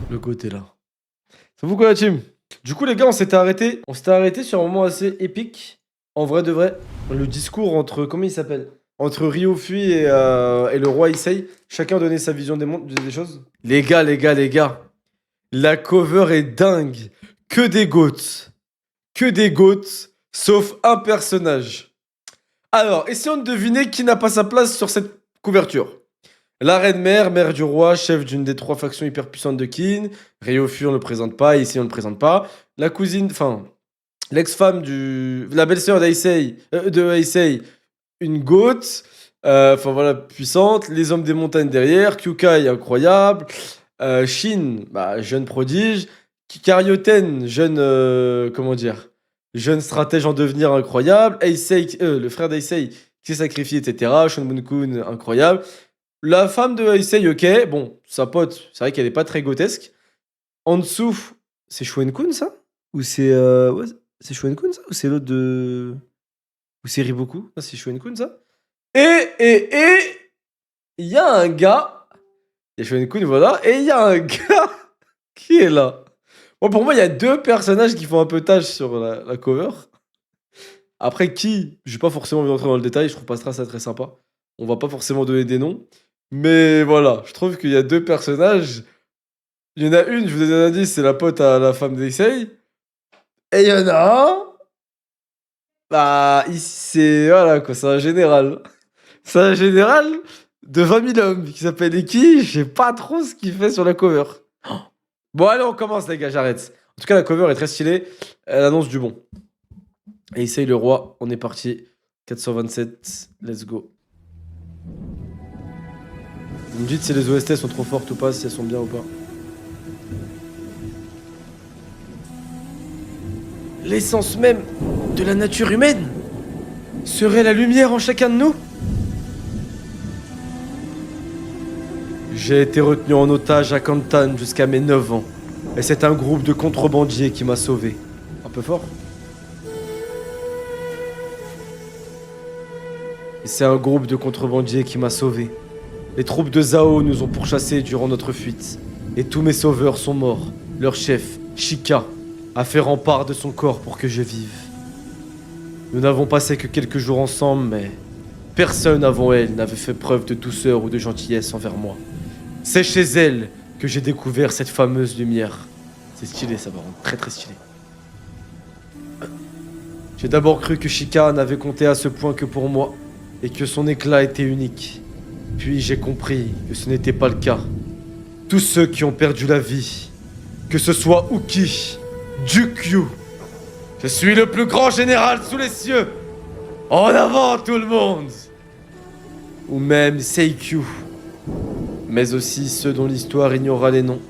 Le côté là. Ça vous quoi la team? Du coup les gars, on s'était arrêté sur un moment assez épique. En vrai de vrai, le discours entre, comment il s'appelle? Entre Ryofui et le roi Issei. Chacun donnait sa vision des choses. Les gars. La cover est dingue. Que des goats. Que des goats. Sauf un personnage. Alors, essayons de deviner qui n'a pas sa place sur cette couverture. La reine mère, mère du roi, chef d'une des 3 factions hyper puissantes de Qin. Ryofu, on ne le présente pas. Ici, on ne le présente pas. La cousine, enfin, l'ex-femme du. La belle-sœur de Heisei, une goat. Enfin voilà, puissante. Les hommes des montagnes derrière. Kyukai, incroyable. Shin, bah, jeune prodige. Karyoten, jeune. Comment dire? Jeune stratège en devenir incroyable. Heisei, le frère d'Heisei qui s'est sacrifié, etc. Shunbun-kun, incroyable. La femme de Heisei, ok. Bon, sa pote, c'est vrai qu'elle est pas très grotesque. En dessous, c'est Shuen-kun, ça? Ou c'est. Ouais, c'est Shuen-kun, ça? Ou c'est l'autre de. Ou c'est Riboku? Ah, c'est Shuen-kun, ça? Et. Il y a un gars. Il y a Shuen-kun, voilà. Et il y a un gars qui est là. Bon, pour moi, il y a 2 personnages qui font un peu tâche sur la cover. Après, qui? J'ai pas forcément envie d'entrer dans le détail. Je trouve pas ça très sympa. On va pas forcément donner des noms. Mais voilà, je trouve qu'il y a 2 personnages. Il y en a une, je vous donne un indice, c'est la pote à la femme d'Issei. Et il y en a un. Bah, ici, c'est. Voilà, quoi, c'est un général. C'est un général de 20 000 hommes qui s'appelle Eki. Je sais pas trop ce qu'il fait sur la cover. Bon, allez, on commence, les gars, j'arrête. En tout cas, la cover est très stylée. Elle annonce du bon. Et Issei le roi, on est parti. 427, let's go. Vous me dites si les OST sont trop fortes ou pas, si elles sont bien ou pas. L'essence même de la nature humaine serait la lumière en chacun de nous. J'ai été retenu en otage à Kantan jusqu'à mes 9 ans. Et c'est un groupe de contrebandiers qui m'a sauvé. Un peu fort. Et c'est un groupe de contrebandiers qui m'a sauvé. Les troupes de Zhao nous ont pourchassés durant notre fuite. Et tous mes sauveurs sont morts. Leur chef, Shika, a fait rempart de son corps pour que je vive. Nous n'avons passé que quelques jours ensemble, mais personne avant elle n'avait fait preuve de douceur ou de gentillesse envers moi. C'est chez elle que j'ai découvert cette fameuse lumière. C'est stylé, ça va rendre très très stylé. J'ai d'abord cru que Shika n'avait compté à ce point que pour moi, et que son éclat était unique. Puis j'ai compris que ce n'était pas le cas. Tous ceux qui ont perdu la vie, que ce soit Uki, Jukyu, je suis le plus grand général sous les cieux. En avant tout le monde. Ou même Seikyu, mais aussi ceux dont l'histoire ignora les noms.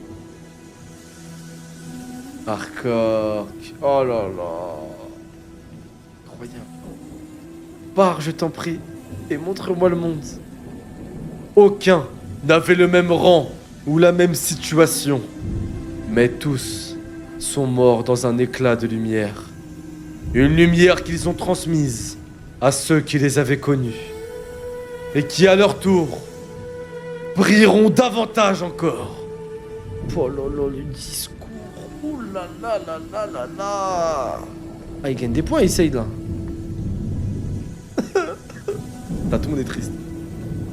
Hardcore. Oh là là. Incroyable. Pars, je t'en prie, et montre-moi le monde. Aucun n'avait le même rang ou la même situation, mais tous sont morts dans un éclat de lumière. Une lumière qu'ils ont transmise à ceux qui les avaient connus, et qui à leur tour brilleront davantage encore. Oh là là, le discours. Oh là là là là là là. Ah, il gagne des points, essaye là. Tout le monde est triste.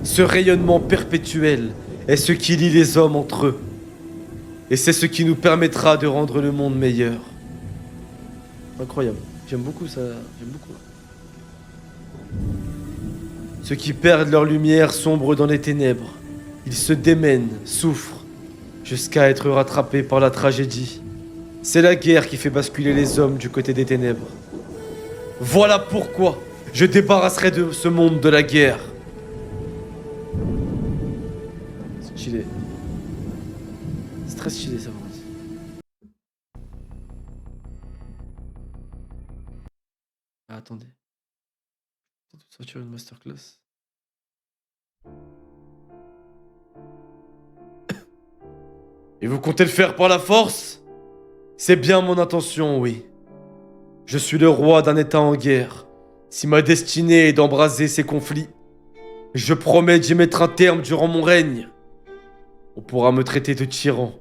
Ce rayonnement perpétuel est ce qui lie les hommes entre eux. Et c'est ce qui nous permettra de rendre le monde meilleur. Incroyable. J'aime beaucoup ça. J'aime beaucoup. Ceux qui perdent leur lumière sombrent dans les ténèbres. Ils se démènent, souffrent, jusqu'à être rattrapés par la tragédie. C'est la guerre qui fait basculer les hommes du côté des ténèbres. Voilà pourquoi je débarrasserai de ce monde de la guerre. Stylé. C'est très stylé ça. Ah, attendez. Peut-être sortir une masterclass. Et vous comptez le faire par la force? C'est bien mon intention, oui. Je suis le roi d'un état en guerre. Si ma destinée est d'embraser ces conflits, je promets d'y mettre un terme durant mon règne. On pourra me traiter de tyran.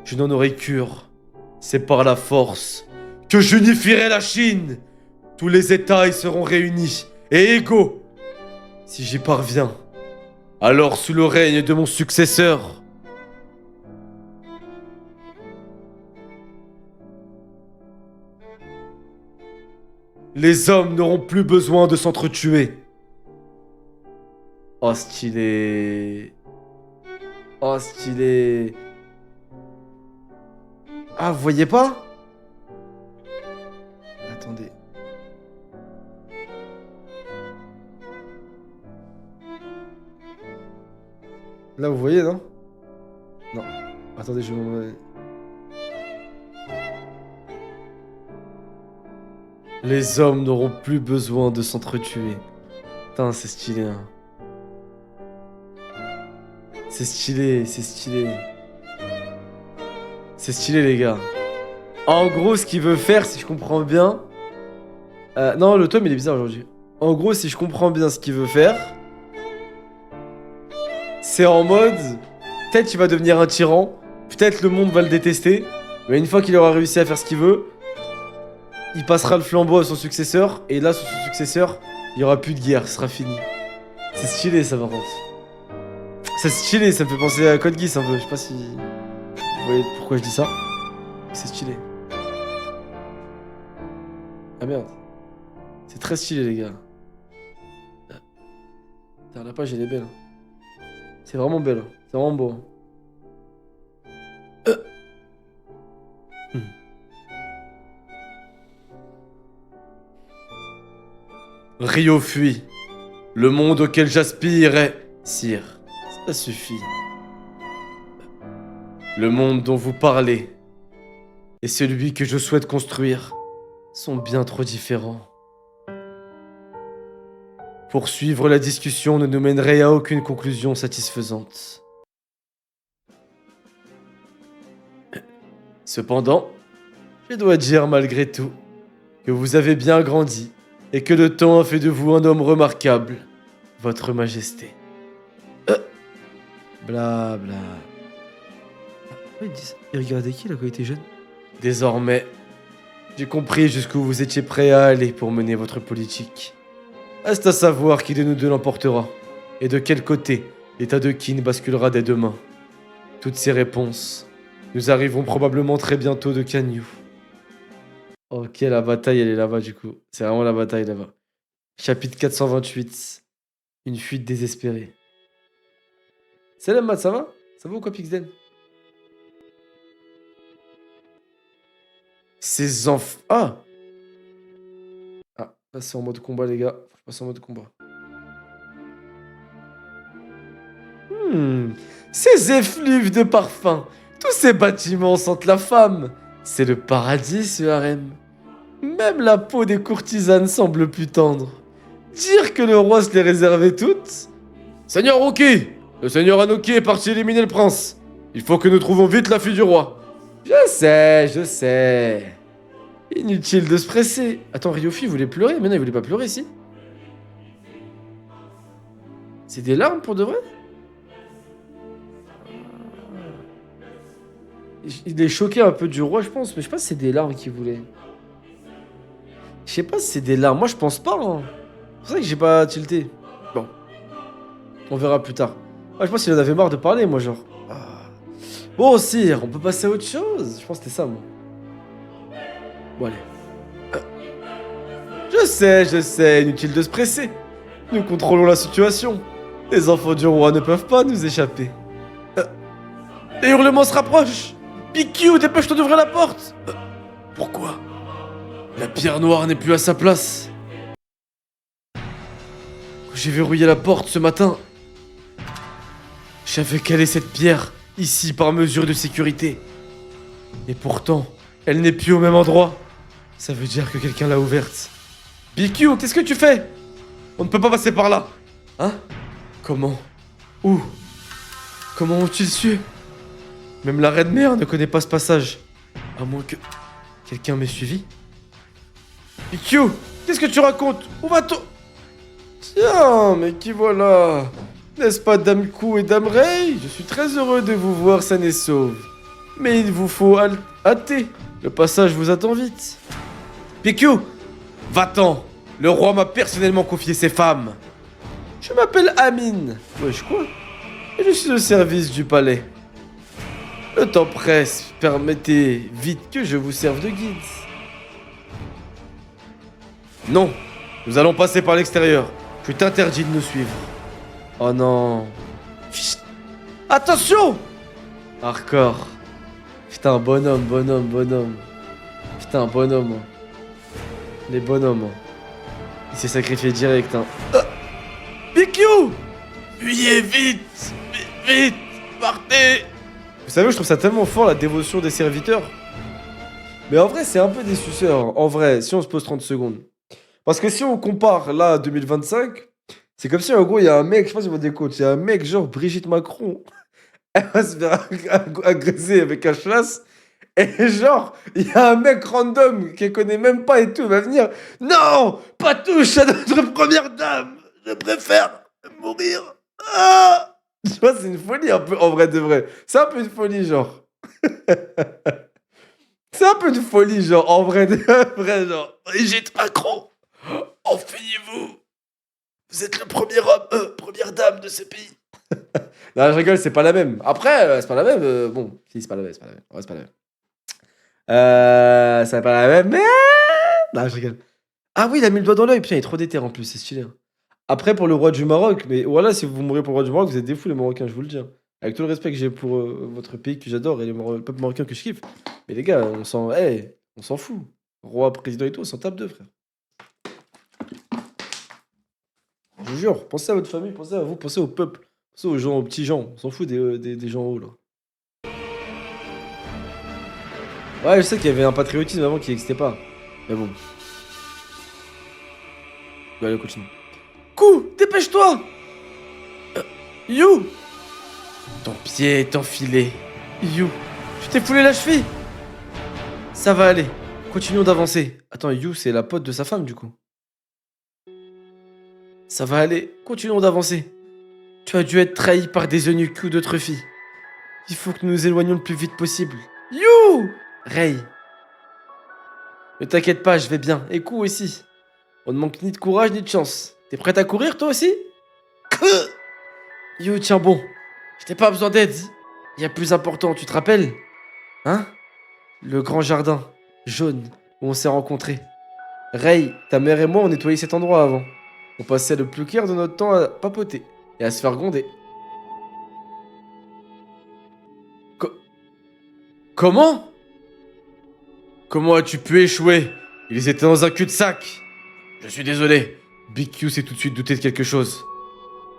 je n'en aurai cure. C'est par la force que j'unifierai la Chine. Tous les États y seront réunis et égaux. Si j'y parviens, alors sous le règne de mon successeur, les hommes n'auront plus besoin de s'entretuer. Oh, stylé. Oh, stylé. Ah, vous voyez pas? Attendez. Là, vous voyez, non? Non. Attendez, je vais m'en... Les hommes n'auront plus besoin de s'entretuer. Putain, c'est stylé, hein. C'est stylé, c'est stylé. C'est stylé, les gars. En gros, ce qu'il veut faire, si je comprends bien... non, le tome, il est bizarre aujourd'hui. En gros, si je comprends bien ce qu'il veut faire... C'est en mode... Peut-être qu'il va devenir un tyran. Peut-être le monde va le détester. Mais une fois qu'il aura réussi à faire ce qu'il veut... Il passera le flambeau à son successeur. Et là, sur son successeur, il n'y aura plus de guerre. Ce sera fini. C'est stylé, ça, par contre. C'est stylé, ça me fait penser à Code Geass un peu. Je sais pas si... Vous voyez pourquoi je dis ça? C'est stylé. Ah merde. C'est très stylé, les gars. Putain, la page, elle est belle. C'est vraiment belle. C'est vraiment beau. Rio fuit. Le monde auquel j'aspire est... Sire, ça suffit. Le monde dont vous parlez et celui que je souhaite construire sont bien trop différents. Poursuivre la discussion ne nous mènerait à aucune conclusion satisfaisante. Cependant, je dois dire malgré tout que vous avez bien grandi et que le temps a fait de vous un homme remarquable, Votre Majesté. Bla bla. Il regardait qui là quand il était jeune? Désormais, j'ai compris jusqu'où vous étiez prêt à aller pour mener votre politique. Reste à savoir qui de nous deux l'emportera, et de quel côté l'état de Qin basculera dès demain. Toutes ces réponses, nous arriverons probablement très bientôt de Kanyu. Ok, la bataille elle est là-bas du coup. C'est vraiment la bataille là-bas. Chapitre 428. Une fuite désespérée. Salam Matt, ça va? Ça va ou quoi Pixden? Ces enfants... Ah! Ah, là c'est en mode combat les gars. Faut passer en mode combat. Ces effluves de parfum. Tous ces bâtiments sentent la femme. C'est le paradis ce harem. Même la peau des courtisanes semble plus tendre. Dire que le roi se les réservait toutes? Seigneur Rookie! Le seigneur Anoki est parti éliminer le prince. Il faut que nous trouvions vite la fille du roi. Je sais. Inutile de se presser. Attends, Ryofi voulait pleurer, mais non, il voulait pas pleurer ici. C'est des larmes pour de vrai? Il est choqué un peu du roi, je pense, mais je sais pas si c'est des larmes qu'il voulait. Je sais pas si c'est des larmes, moi je pense pas. Hein. C'est pour ça que j'ai pas tilté. Bon. On verra plus tard. Ah, je pense qu'il en avait marre de parler, moi, genre. Ah. Bon, sire, on peut passer à autre chose. Je pense que c'était ça, moi. Bon, allez. Je sais, inutile de se presser. Nous contrôlons la situation. Les enfants du roi ne peuvent pas nous échapper. Les hurlements se rapprochent. Pikyu, dépêche-toi d'ouvrir la porte. Pourquoi? La pierre noire n'est plus à sa place. Quand j'ai verrouillé la porte ce matin, j'avais calé cette pierre ici par mesure de sécurité. Et pourtant, elle n'est plus au même endroit. Ça veut dire que quelqu'un l'a ouverte. Pikyu, qu'est-ce que tu fais? On ne peut pas passer par là. Hein? Comment? Où? Comment ont-ils su? Même la reine mère ne connaît pas ce passage. À moins que... quelqu'un m'ait suivi. Pikyu, qu'est-ce que tu racontes? Où va-t-on? Tiens, mais qui voilà? N'est-ce pas Dame Ku et Dame Rei? Je suis très heureux de vous voir saine et sauve. Mais il vous faut hâter. Le passage vous attend vite. PQ, va-t'en. Le roi m'a personnellement confié ses femmes. Je m'appelle Amine. Wesh quoi? Et je suis au service du palais. Le temps presse, permettez vite que je vous serve de guide. Non, nous allons passer par l'extérieur. Je t'interdis de nous suivre. Oh non. Chut. Attention! Hardcore. Putain, bonhomme. Putain, bonhomme. Les bonhommes. Il s'est sacrifié direct, hein. BQ! Fuyez vite! Vite! Partez! Vous savez, je trouve ça tellement fort, la dévotion des serviteurs. Mais en vrai, c'est un peu des suceurs. En vrai, si on se pose 30 secondes. Parce que si on compare, là, à 2025, c'est comme si, en gros, il y a un mec, je sais pas si vous décompte, il y a un mec, genre Brigitte Macron. Elle va se faire agresser avec un chasse. Et genre, il y a un mec random qu'elle connaît même pas et tout, il va venir. Non! Pas touche à notre première dame! Je préfère mourir! Ah! Tu vois, c'est une folie un peu, en vrai de vrai. C'est un peu une folie, genre. C'est un peu une folie, genre, en vrai de vrai, genre. Brigitte Macron! Enfuyez-vous! Vous êtes le premier homme, première dame de ce pays. Non, je rigole, c'est pas la même. Après, c'est pas la même. Bon, si, c'est pas la même, c'est pas la même. Ouais, c'est pas la même. C'est pas la même, mais... Non, je rigole. Ah oui, il a mis le doigt dans l'œil. Putain, il est trop déter en plus, c'est stylé. Hein. Après, pour le roi du Maroc, mais voilà, si vous mourrez pour le roi du Maroc, vous êtes des fous, les Marocains, je vous le dis. Hein. Avec tout le respect que j'ai pour votre pays que j'adore et le peuple marocain que je kiffe. Mais les gars, on s'en fout. Roi, président et tout, on s'en tape deux, frère. Je vous jure, pensez à votre famille, pensez à vous, pensez au peuple, pensez aux gens, aux petits gens. On s'en fout des gens en haut, là. Ouais, je sais qu'il y avait un patriotisme avant qui n'existait pas. Mais bon. Allez, continue. Coup, dépêche-toi! You! Ton pied est enfilé. You, tu t'es foulé la cheville? Ça va aller. Continuons d'avancer. Attends, You, c'est la pote de sa femme, du coup. Ça va aller. Continuons d'avancer. Tu as dû être trahi par des eunuques ou d'autres filles. Il faut que nous nous éloignions le plus vite possible. You! Ray. Ne t'inquiète pas, je vais bien. Et coup aussi. On ne manque ni de courage ni de chance. T'es prête à courir, toi aussi? You, tiens bon. Je n'ai pas besoin d'aide. Il y a plus important, tu te rappelles? Hein? Le grand jardin, jaune, où on s'est rencontrés. Ray, ta mère et moi, on nettoyait cet endroit avant. On passait le plus clair de notre temps à papoter et à se faire gronder. Comment? Comment as-tu pu échouer? Ils étaient dans un cul-de-sac. Je suis désolé. Big Q s'est tout de suite douté de quelque chose.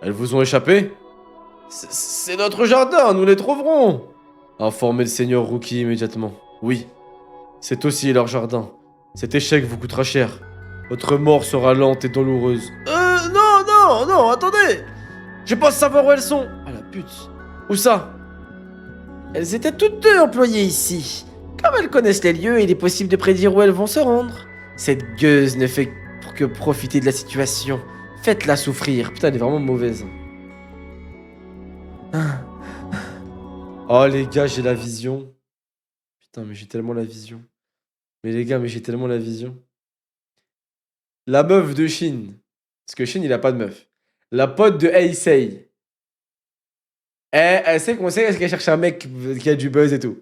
Elles vous ont échappé? C'est notre jardin, nous les trouverons. Informez le seigneur Rookie immédiatement. Oui, c'est aussi leur jardin. Cet échec vous coûtera cher. Votre mort sera lente et douloureuse. Non, attendez. Je pense savoir où elles sont. Ah la pute. Où ça? Elles étaient toutes deux employées ici. Comme elles connaissent les lieux, il est possible de prédire où elles vont se rendre. Cette gueuse ne fait que profiter de la situation. Faites-la souffrir. Putain, elle est vraiment mauvaise. Oh les gars, j'ai la vision. Putain, mais j'ai tellement la vision. Mais les gars, mais j'ai tellement la vision. La meuf de Shin. Parce que Shin, il a pas de meuf. La pote de Heisei. Elle sait qu'on sait qu'elle cherche un mec qui a du buzz et tout.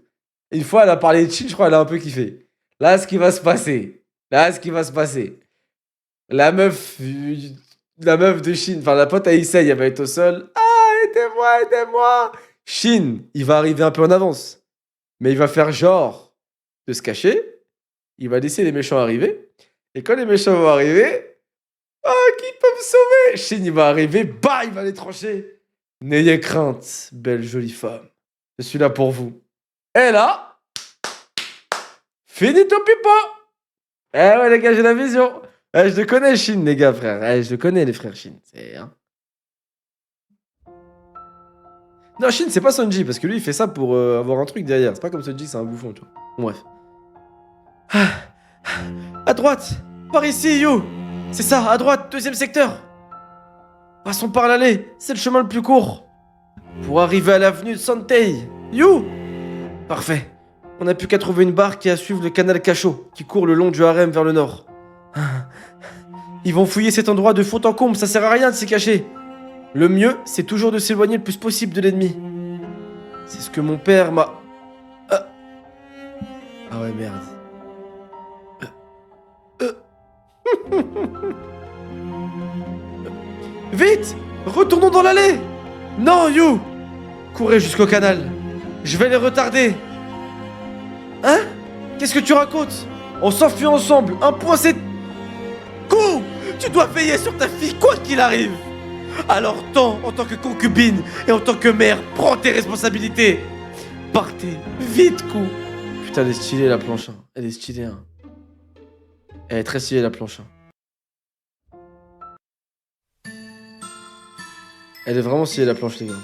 Une fois, elle a parlé de Shin, je crois, elle a un peu kiffé. Là, ce qui va se passer. La meuf de Shin, enfin la pote à Issei, elle va être au sol. Ah, aidez-moi. Shin, il va arriver un peu en avance. Mais il va faire genre de se cacher. Il va laisser les méchants arriver. Et quand les méchants vont arriver, qui peut me sauver? Shin, il va arriver, bah, il va les trancher. N'ayez crainte, belle jolie femme. Je suis là pour vous. Et là, finito pipo. Eh ouais, les gars, j'ai la vision. Je le connais, Shin, les gars, frère. Je le connais, les frères Shin. Hein. Non, Shin, c'est pas Sonji, parce que lui, il fait ça pour avoir un truc derrière. C'est pas comme Sonji, c'est un bouffon, tu vois. Bon, bref. À droite. Par ici, You. C'est ça, à droite, deuxième secteur. Passons par l'allée. C'est le chemin le plus court. Pour arriver à l'avenue de Santei. You. Parfait. On n'a plus qu'à trouver une barque et à suivre le canal Cachot, qui court le long du harem vers le nord. Ils vont fouiller cet endroit de fond en comble, ça sert à rien de s'y cacher. Le mieux, c'est toujours de s'éloigner le plus possible de l'ennemi. C'est ce que mon père m'a... Ah ouais, merde. Vite! Retournons dans l'allée! Non, You! Courez jusqu'au canal. Je vais les retarder. Hein? Qu'est-ce que tu racontes? On s'enfuit ensemble. Un point, c'est... Cours! Tu dois veiller sur ta fille, quoi qu'il arrive. Alors, en tant que concubine et en tant que mère, prends tes responsabilités. Partez, vite, coup. Putain, elle est stylée, la planche. Hein. Elle est stylée, hein. Elle est très stylée, la planche. Hein. Elle est vraiment stylée, la planche, les gars.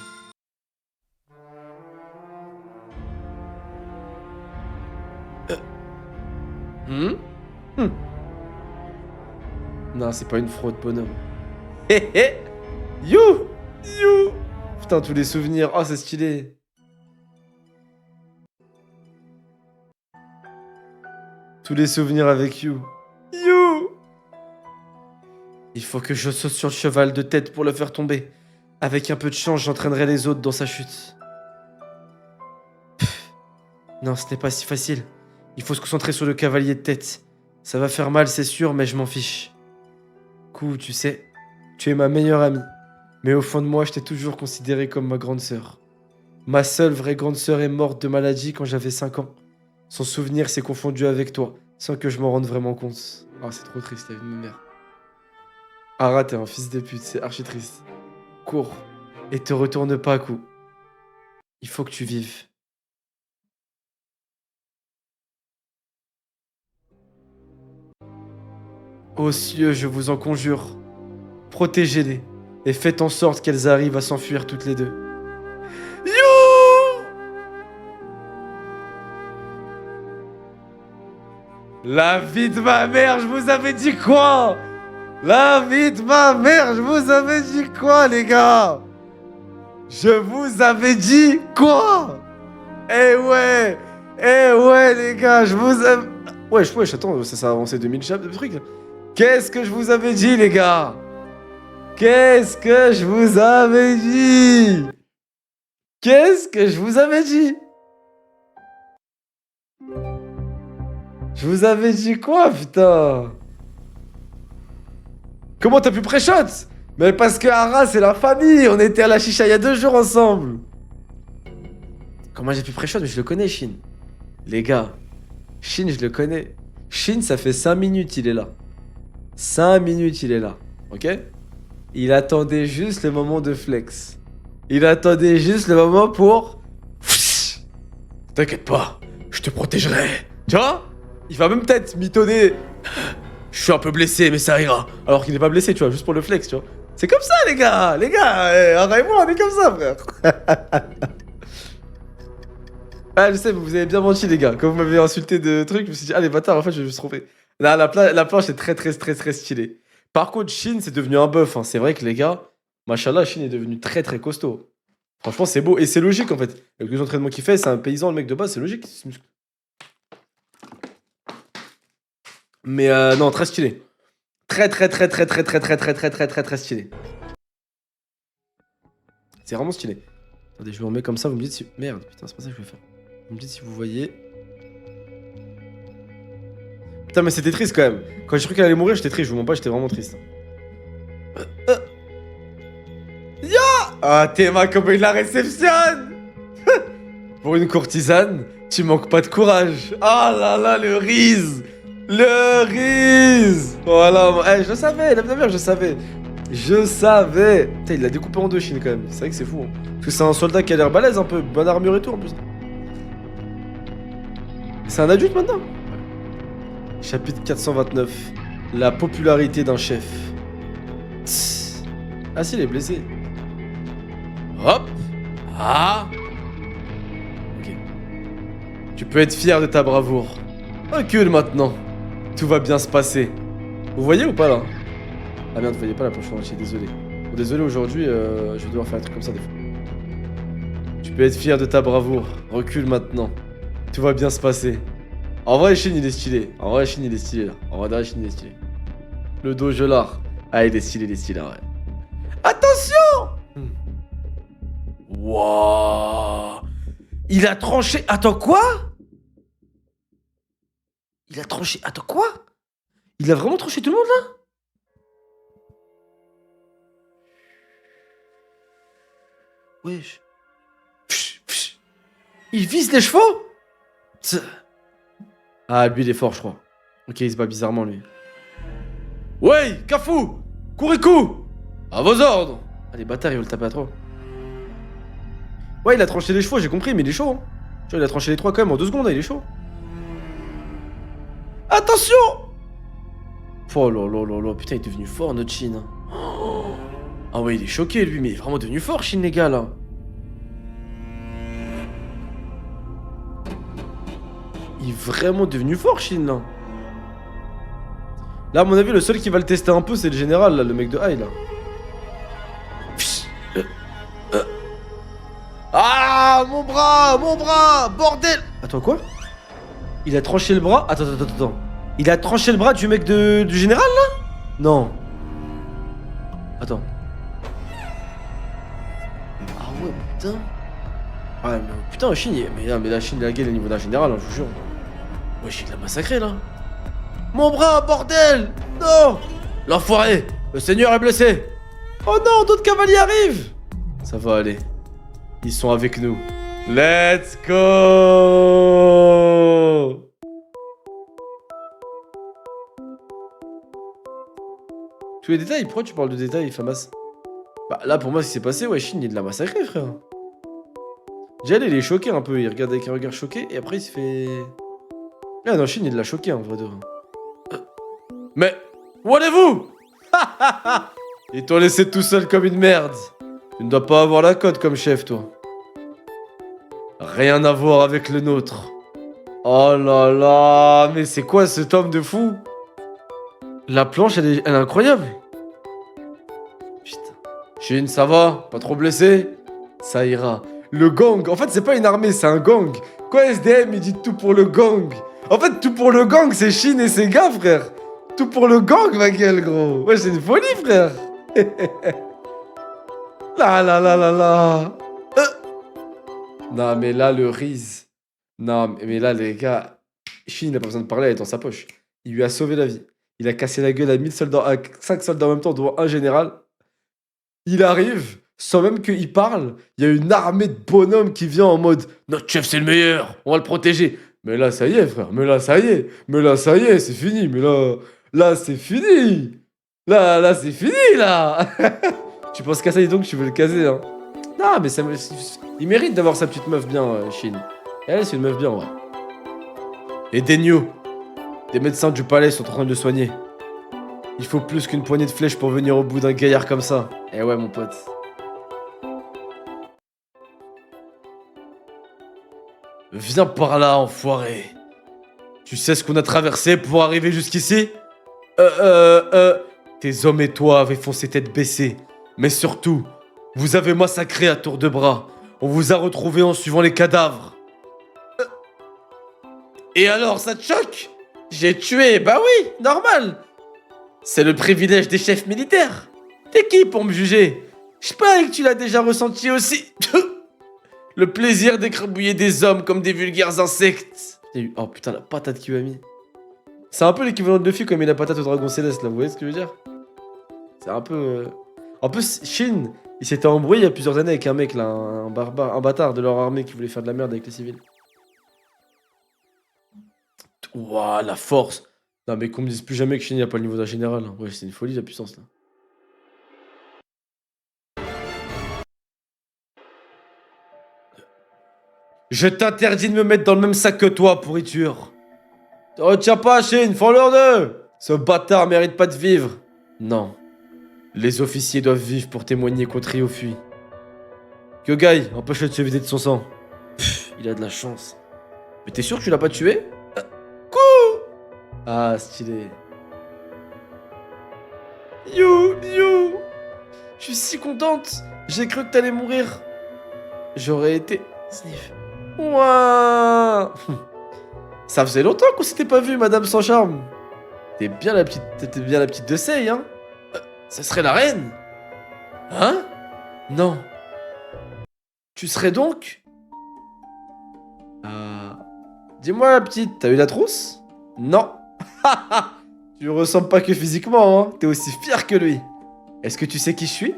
Non, c'est pas une fraude, bonhomme. Hé hé. You. Putain, tous les souvenirs. Oh, c'est stylé. Tous les souvenirs avec You. Il faut que je saute sur le cheval de tête pour le faire tomber. Avec un peu de chance, j'entraînerai les autres dans sa chute. Non, ce n'est pas si facile. Il faut se concentrer sur le cavalier de tête. Ça va faire mal, c'est sûr, mais je m'en fiche. Coup, tu sais, tu es ma meilleure amie. Mais au fond de moi, je t'ai toujours considérée comme ma grande sœur. Ma seule vraie grande sœur est morte de maladie quand j'avais 5 ans. Son souvenir s'est confondu avec toi, sans que je m'en rende vraiment compte. Ah, c'est trop triste, la vie de ma mère. Ara, t'es un fils de pute, c'est archi triste. Cours, et te retourne pas, coup. Il faut que tu vives. Ô cieux, je vous en conjure, protégez-les et faites en sorte qu'elles arrivent à s'enfuir toutes les deux. You! La vie de ma mère, je vous avais dit quoi? La vie de ma mère, je vous avais dit quoi, les gars? Je vous avais dit quoi? Eh ouais, les gars, je vous avais... Wesh, attends, ça a avancé 2000 chapitres de trucs. Qu'est-ce que je vous avais dit, les gars? Qu'est-ce que je vous avais dit? Qu'est-ce que je vous avais dit? Je vous avais dit quoi, putain? Comment t'as pu pré-shot? Mais parce que Ara, c'est la famille. On était à la chicha il y a 2 jours ensemble. Comment j'ai pu pré-shot? Mais je le connais, Shin. Les gars, Shin, je le connais. Shin, ça fait 5 minutes, il est là. 5 minutes, il est là. Ok? Il attendait juste le moment de flex. Il attendait juste le moment pour... T'inquiète pas, je te protégerai. Tu vois? Il va même peut-être mitonner. Je suis un peu blessé, mais ça ira. Alors qu'il n'est pas blessé, tu vois, juste pour le flex, tu vois. C'est comme ça, les gars. Les gars, arrête-moi, on est comme ça, frère. Ah, je sais, vous avez bien menti, les gars. Quand vous m'avez insulté de trucs, je me suis dit, ah, les bâtards, en fait, je vais juste tromper. Là, la planche est très stylée. Par contre, Shin, c'est devenu un buff. Hein. C'est vrai que les gars, machallah, Shin est devenu très costaud. Franchement, c'est beau. Et c'est logique, en fait. Avec les entraînements qu'il fait, c'est un paysan, le mec de base, c'est logique. Mais non, très stylé. Très stylé. C'est vraiment stylé. Attendez, je me remets comme ça, vous me dites si... Merde, putain, c'est pas ça que je vais faire. Vous me dites si vous voyez... Putain, mais c'était triste quand même. Quand j'ai cru qu'elle allait mourir, j'étais triste. Je vous mens pas, j'étais vraiment triste. Ya! Ah, Théma, comment il la réceptionne. Pour une courtisane, tu manques pas de courage. Ah là là, le Riz. Le Riz. Voilà, je le savais, la mère, je savais. Putain, il l'a découpé en 2, Shin, quand même. C'est vrai que c'est fou. Hein. Parce que c'est un soldat qui a l'air balèze, un peu. Bonne armure et tout, en plus. C'est un adulte, maintenant. Chapitre 429. La popularité d'un chef. Tss. Ah si, il est blessé. Hop. Ah. Ok. Tu peux être fier de ta bravoure. Recule maintenant. Tout va bien se passer. Vous voyez ou pas, là? Ah merde, vous voyez pas la planche entière, désolé. Bon, désolé, aujourd'hui, je vais devoir faire un truc comme ça, des fois. Tu peux être fier de ta bravoure. Recule maintenant. Tout va bien se passer. En vrai, Shin, il est stylé. En vrai, Shin, il est stylé, là. En vrai, Shin, il est stylé. Le dojo l'art. Ah, il est stylé, ouais. Attention! Wouah! Il a tranché... Attends, quoi? Il a tranché... Attends, quoi? Il a vraiment tranché tout le monde, là? Wesh. Il vise les chevaux? Ah, lui, il est fort, je crois. Ok, il se bat bizarrement, lui. Ouais, Kafu! Kuriku! À vos ordres! Ah, les bâtards, ils veulent taper à trop. Ouais, il a tranché les chevaux, j'ai compris, mais il est chaud. Hein. Tu vois, il a tranché les trois quand même en 2 secondes, il est chaud. Attention! Oh là là là là, putain, il est devenu fort, notre Shin. Oh. Ah ouais, il est choqué, lui, mais il est vraiment devenu fort, Shin, les gars, là. Il est vraiment devenu fort, Shin, là. Là, à mon avis, le seul qui va le tester un peu, c'est le général, là, le mec de High, là. Ah, mon bras, bordel! Attends, quoi? Il a tranché le bras? Attends. Il a tranché le bras du mec du général, là? Non. Attends. Ah ouais, putain. Ah, mais putain, Chine, mais la Chine, la gueule au niveau d'un général, hein, je vous jure. Ouais, Chine l'a massacré, là. Mon bras, bordel! Non! L'enfoiré! Le seigneur est blessé! Oh non, d'autres cavaliers arrivent! Ça va aller. Ils sont avec nous. Let's go! Tous les détails, pourquoi tu parles de détails, Famas? Bah là, pour moi, ce qui s'est passé, ouais, Shin, il l'a massacré, frère. Jel, il est choqué un peu, il regarde avec un regard choqué, et après, il se fait... Ah non, Shin, il l'a choqué, en vrai de vrai. Mais, où allez-vous? Ils t'ont laissé tout seul comme une merde. Tu ne dois pas avoir la cote comme chef, toi. Rien à voir avec le nôtre. Oh là là, mais c'est quoi ce tome de fou? La planche, elle est incroyable. Putain. Shin, ça va? Pas trop blessé? Ça ira. Le gang, en fait, c'est pas une armée, c'est un gang. Quoi, SDM, il dit tout pour le gang? En fait, tout pour le gang, c'est Shin et ses gars, frère. Tout pour le gang, ma gueule, gros. Ouais, c'est une folie, frère. Là, là, là, là, là. Non, mais là, le Riz. Non, mais là, les gars, Shin n'a pas besoin de parler, elle est dans sa poche. Il lui a sauvé la vie. Il a cassé la gueule à 1000 soldats, à 5 soldats en même temps, dont un général. Il arrive, sans même qu'il parle, il y a une armée de bonhommes qui vient en mode notre chef c'est le meilleur, on va le protéger. Mais là ça y est frère, mais là ça y est, c'est fini, mais là c'est fini. Là c'est fini là. Tu penses qu'à ça, dis donc tu veux le caser hein. Non mais il mérite d'avoir sa petite meuf bien, Shin. Elle c'est une meuf bien ouais. Et Denyo, des médecins du palais sont en train de le soigner. Il faut plus qu'une poignée de flèches pour venir au bout d'un gaillard comme ça. Eh ouais, mon pote. Viens par là, enfoiré. Tu sais ce qu'on a traversé pour arriver jusqu'ici? Tes hommes et toi avez foncé tête baissée. Mais surtout, vous avez massacré à tour de bras. On vous a retrouvés en suivant les cadavres. Et alors, ça te choque? J'ai tué, bah oui, normal. C'est le privilège des chefs militaires. T'es qui pour me juger? Je parie que tu l'as déjà ressenti aussi. Le plaisir d'écrabouiller des hommes comme des vulgaires insectes. Oh putain, la patate qu'il m'a mis. C'est un peu l'équivalent de Luffy comme il a la patate au dragon céleste là, vous voyez ce que je veux dire? C'est un peu... En plus, Shin, il s'était embrouillé il y a plusieurs années avec un mec là, un barbare, un bâtard de leur armée qui voulait faire de la merde avec les civils. Ouah, la force. Non mais qu'on me dise plus jamais que Shin n'a pas le niveau d'un général. Ouais, c'est une folie la puissance là. Je t'interdis de me mettre dans le même sac que toi, pourriture. Te retiens pas, Shin, fends-leur deux. Ce bâtard mérite pas de vivre. Non. Les officiers doivent vivre pour témoigner contre Ryofui. Kyogai, empêche-le de se vider de son sang. Pff, il a de la chance. Mais t'es sûr que tu l'as pas tué? Couh! Ah, stylé. You. Je suis si contente. J'ai cru que t'allais mourir. J'aurais été... Sniff. Ouah. Ça faisait longtemps qu'on s'était pas vu, Madame sans charme. T'étais bien la petite de Sei, hein. Ça serait la reine. Hein? Non. Tu serais donc... Dis-moi, la petite, t'as eu la trousse? Non. Tu lui ressembles pas que physiquement, hein. T'es aussi fier que lui. Est-ce que tu sais qui je suis?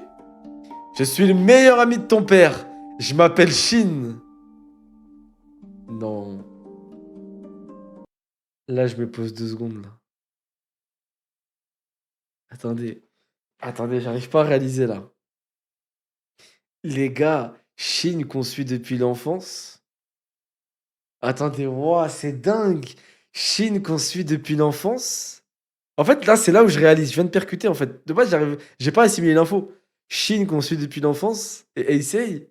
Je suis le meilleur ami de ton père. Je m'appelle Shin. Non. Là, je me pose 2 secondes, là. Attendez. Attendez, j'arrive pas à réaliser, là. Les gars, Shin qu'on suit depuis l'enfance. Attendez, wow, c'est dingue. Shin qu'on suit depuis l'enfance. En fait, là, c'est là où je réalise. Je viens de percuter, en fait. De base, j'ai pas assimilé l'info. Shin qu'on suit depuis l'enfance. Et Issei,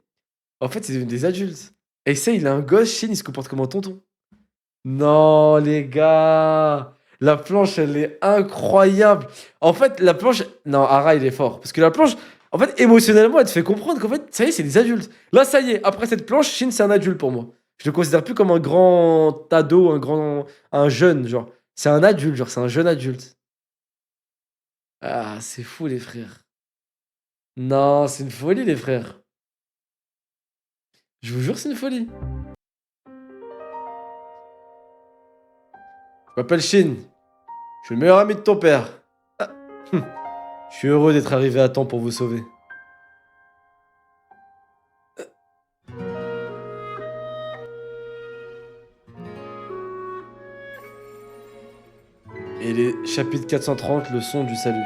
en fait, c'est des adultes. Issei, il a un gosse. Shin, il se comporte comme un tonton. Non, les gars. La planche, elle est incroyable. En fait, la planche. Non, Ara, il est fort. Parce que la planche, en fait, émotionnellement, elle te fait comprendre qu'en fait, ça y est, c'est des adultes. Là, ça y est, après cette planche, Shin, c'est un adulte pour moi. Je le considère plus comme un grand ado, un jeune, genre. C'est un adulte, genre, c'est un jeune adulte. Ah, c'est fou, les frères. Non, c'est une folie, les frères. Je vous jure, c'est une folie. Je m'appelle Shin. Je suis le meilleur ami de ton père. Ah, Je suis heureux d'être arrivé à temps pour vous sauver. Et les chapitres 430, le son du salut.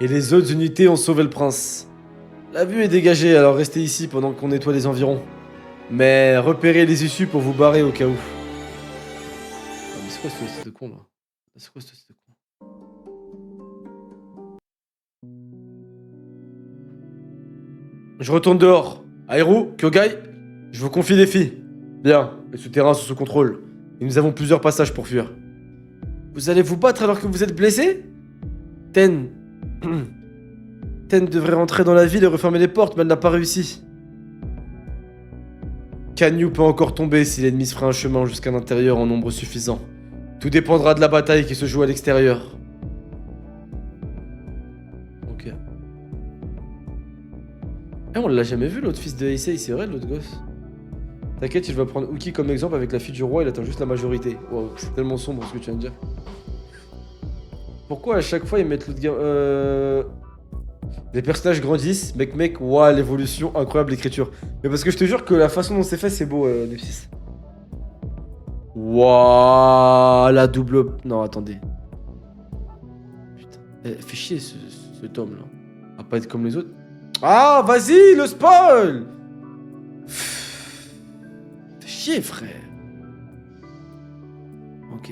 Et les autres unités ont sauvé le prince. La vue est dégagée, alors restez ici pendant qu'on nettoie les environs. Mais repérez les issues pour vous barrer au cas où. Ah, mais c'est quoi ce style de con là? C'est quoi ce style de con? Je retourne dehors. Aeru, Kyogai, je vous confie des filles. Bien, les souterrains sont sous contrôle. Et nous avons plusieurs passages pour fuir. Vous allez vous battre alors que vous êtes blessé? Ten. Ten devrait rentrer dans la ville et refermer les portes, mais elle n'a pas réussi. Kanyu peut encore tomber si l'ennemi se fera un chemin jusqu'à l'intérieur en nombre suffisant. Tout dépendra de la bataille qui se joue à l'extérieur. Ok. Eh, on l'a jamais vu l'autre fils de Heisei, c'est vrai l'autre gosse. T'inquiète, il va prendre Uki comme exemple avec la fille du roi, il attend juste la majorité. Wow, c'est tellement sombre ce que tu viens de dire. Pourquoi à chaque fois ils mettent l'autre gars... Les personnages grandissent, mec, waouh, l'évolution, incroyable l'écriture. Mais parce que je te jure que la façon dont c'est fait, c'est beau, les 6. Waouh, la double... Non, attendez. Putain, fait chier ce tome là. À pas être comme les autres. Ah, vas-y, le spoil. Fait chier, frère. Ok.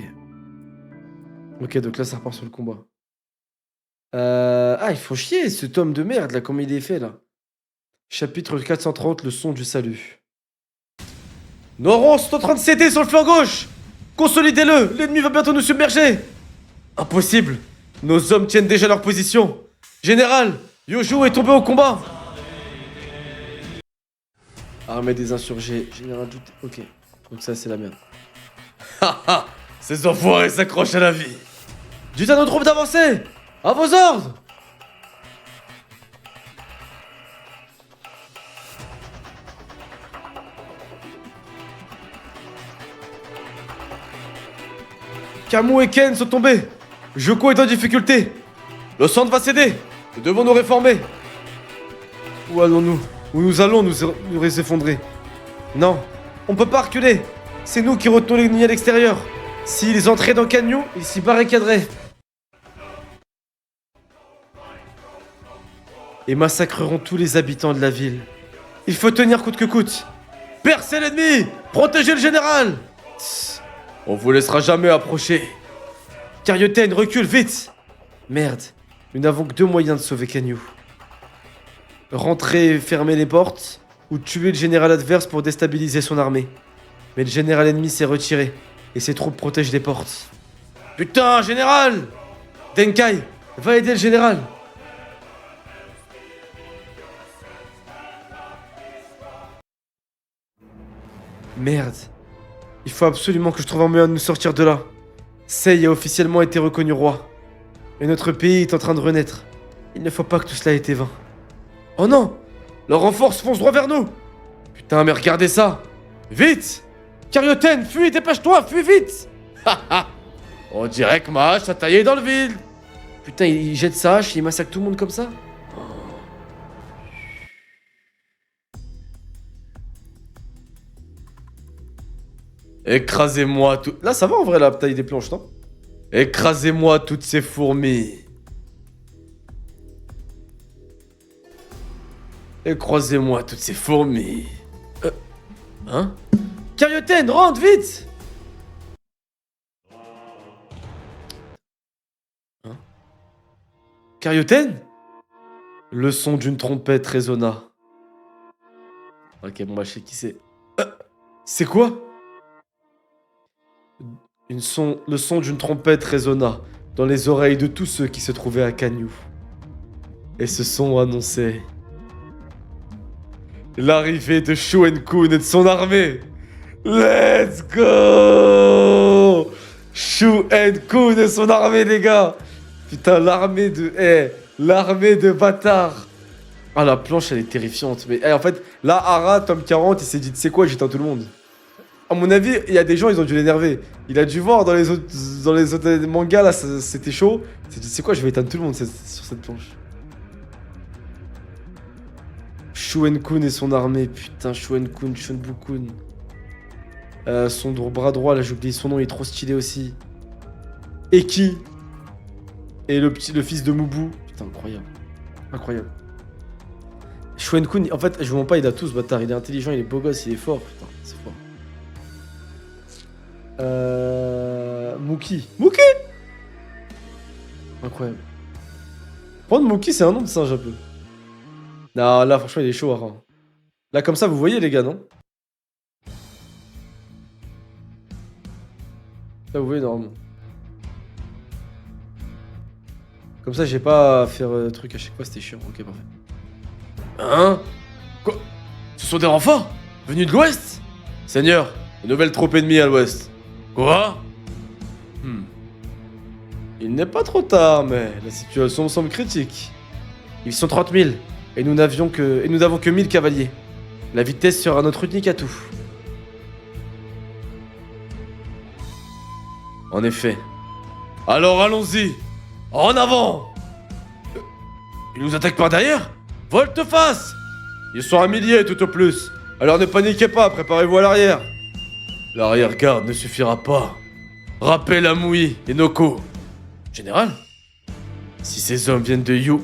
Ok, donc là, ça repart sur le combat. Ah, ils font chier, ce tome de merde, là, comme il est fait, là. Chapitre 430, le son du salut. Nos rangs sont en train de céder sur le flanc gauche. Consolidez-le, l'ennemi va bientôt nous submerger. Impossible. Nos hommes tiennent déjà leur position. Général, Yojo est tombé au combat. Armée des insurgés, général douté. Ok, donc ça, c'est la merde. Haha, ces enfoirés s'accrochent à la vie. Dites à nos troupes d'avancer. À vos ordres. Kamu et Ken sont tombés. Joko est en difficulté. Le centre va céder. Nous devons nous réformer. Où allons-nous? Où nous allons nous effondrer? Non, on peut pas reculer. C'est nous qui retenons l'ennemi à l'extérieur. S'ils entraient dans Canyon, ils s'y barricaderaient. Et massacreront tous les habitants de la ville. Il faut tenir coûte que coûte. Percez l'ennemi. Protégez le général. Tss, on vous laissera jamais approcher. Carioten, recule vite. Merde, nous n'avons que 2 moyens de sauver Kanyu. Rentrer et fermer les portes, ou tuer le général adverse pour déstabiliser son armée. Mais le général ennemi s'est retiré, et ses troupes protègent les portes. Putain, général! Denkai, va aider le général! Merde. Il faut absolument que je trouve un moyen de nous sortir de là. Sei a officiellement été reconnu roi. Et notre pays est en train de renaître. Il ne faut pas que tout cela ait été vain. Oh non! Leurs renforts foncent droit vers nous! Putain, mais regardez ça! Vite! Carioten, fuis, dépêche-toi, fuis vite! Haha! On dirait que ma hache a taillé dans le vide! Putain, il jette sa hache, il massacre tout le monde comme ça? Écrasez-moi tout... Là, ça va en vrai, la taille des planches, non? Écrasez-moi toutes ces fourmis. Écrasez-moi toutes ces fourmis. Hein? Carioten, rentre vite! Hein? Carioten? Le son d'une trompette résonna. Ok, bon bah je sais qui c'est. C'est quoi? Le son d'une trompette résonna dans les oreilles de tous ceux qui se trouvaient à Canyu. Et ce son annonçait l'arrivée de Shuenkun et de son armée. Let's go! Shuenkun et son armée, les gars. Putain, l'armée de... l'armée de bâtards. Ah, la planche, elle est terrifiante. Mais en fait, là, Hara, tome 40, il s'est dit, tu sais quoi, j'éteins tout le monde. À mon avis, il y a des gens, ils ont dû l'énerver. Il a dû voir dans les autres mangas, là, c'était chaud. Il s'est dit, c'est quoi, je vais éteindre tout le monde sur cette planche. Shuenkun et son armée, putain, Shuenkun, Shunbukun. Son bras droit, là, j'ai oublié son nom, il est trop stylé aussi. Eki. Et le fils de Mubu. Putain, incroyable. Incroyable. Shuenkun, en fait, je vous mens pas, il a tout ce bâtard. Il est intelligent, il est beau gosse, il est fort. Putain, c'est fort. Muki. Muki! Incroyable. Prendre Muki, c'est un nom de singe un peu. Non, là, franchement, il est chaud, Hara. Là, comme ça, vous voyez, les gars, non? Là, vous voyez, normalement. Comme ça, j'ai pas à faire truc à chaque fois, c'était chiant. Ok, parfait. Hein? Quoi? Ce sont des renforts? Venus de l'ouest? Seigneur, une nouvelle troupe ennemie à l'ouest. Quoi? Il n'est pas trop tard, mais la situation semble critique. Ils sont 30 000, et nous n'avons que 1000 cavaliers. La vitesse sera notre unique atout. En effet. Alors allons-y. En avant. Ils nous attaquent par derrière? Volte-face. Ils sont 1 millier tout au plus. Alors ne paniquez pas, préparez-vous à l'arrière. L'arrière-garde ne suffira pas. Rappelle Amui et Noko. Général, si ces hommes viennent de Yu,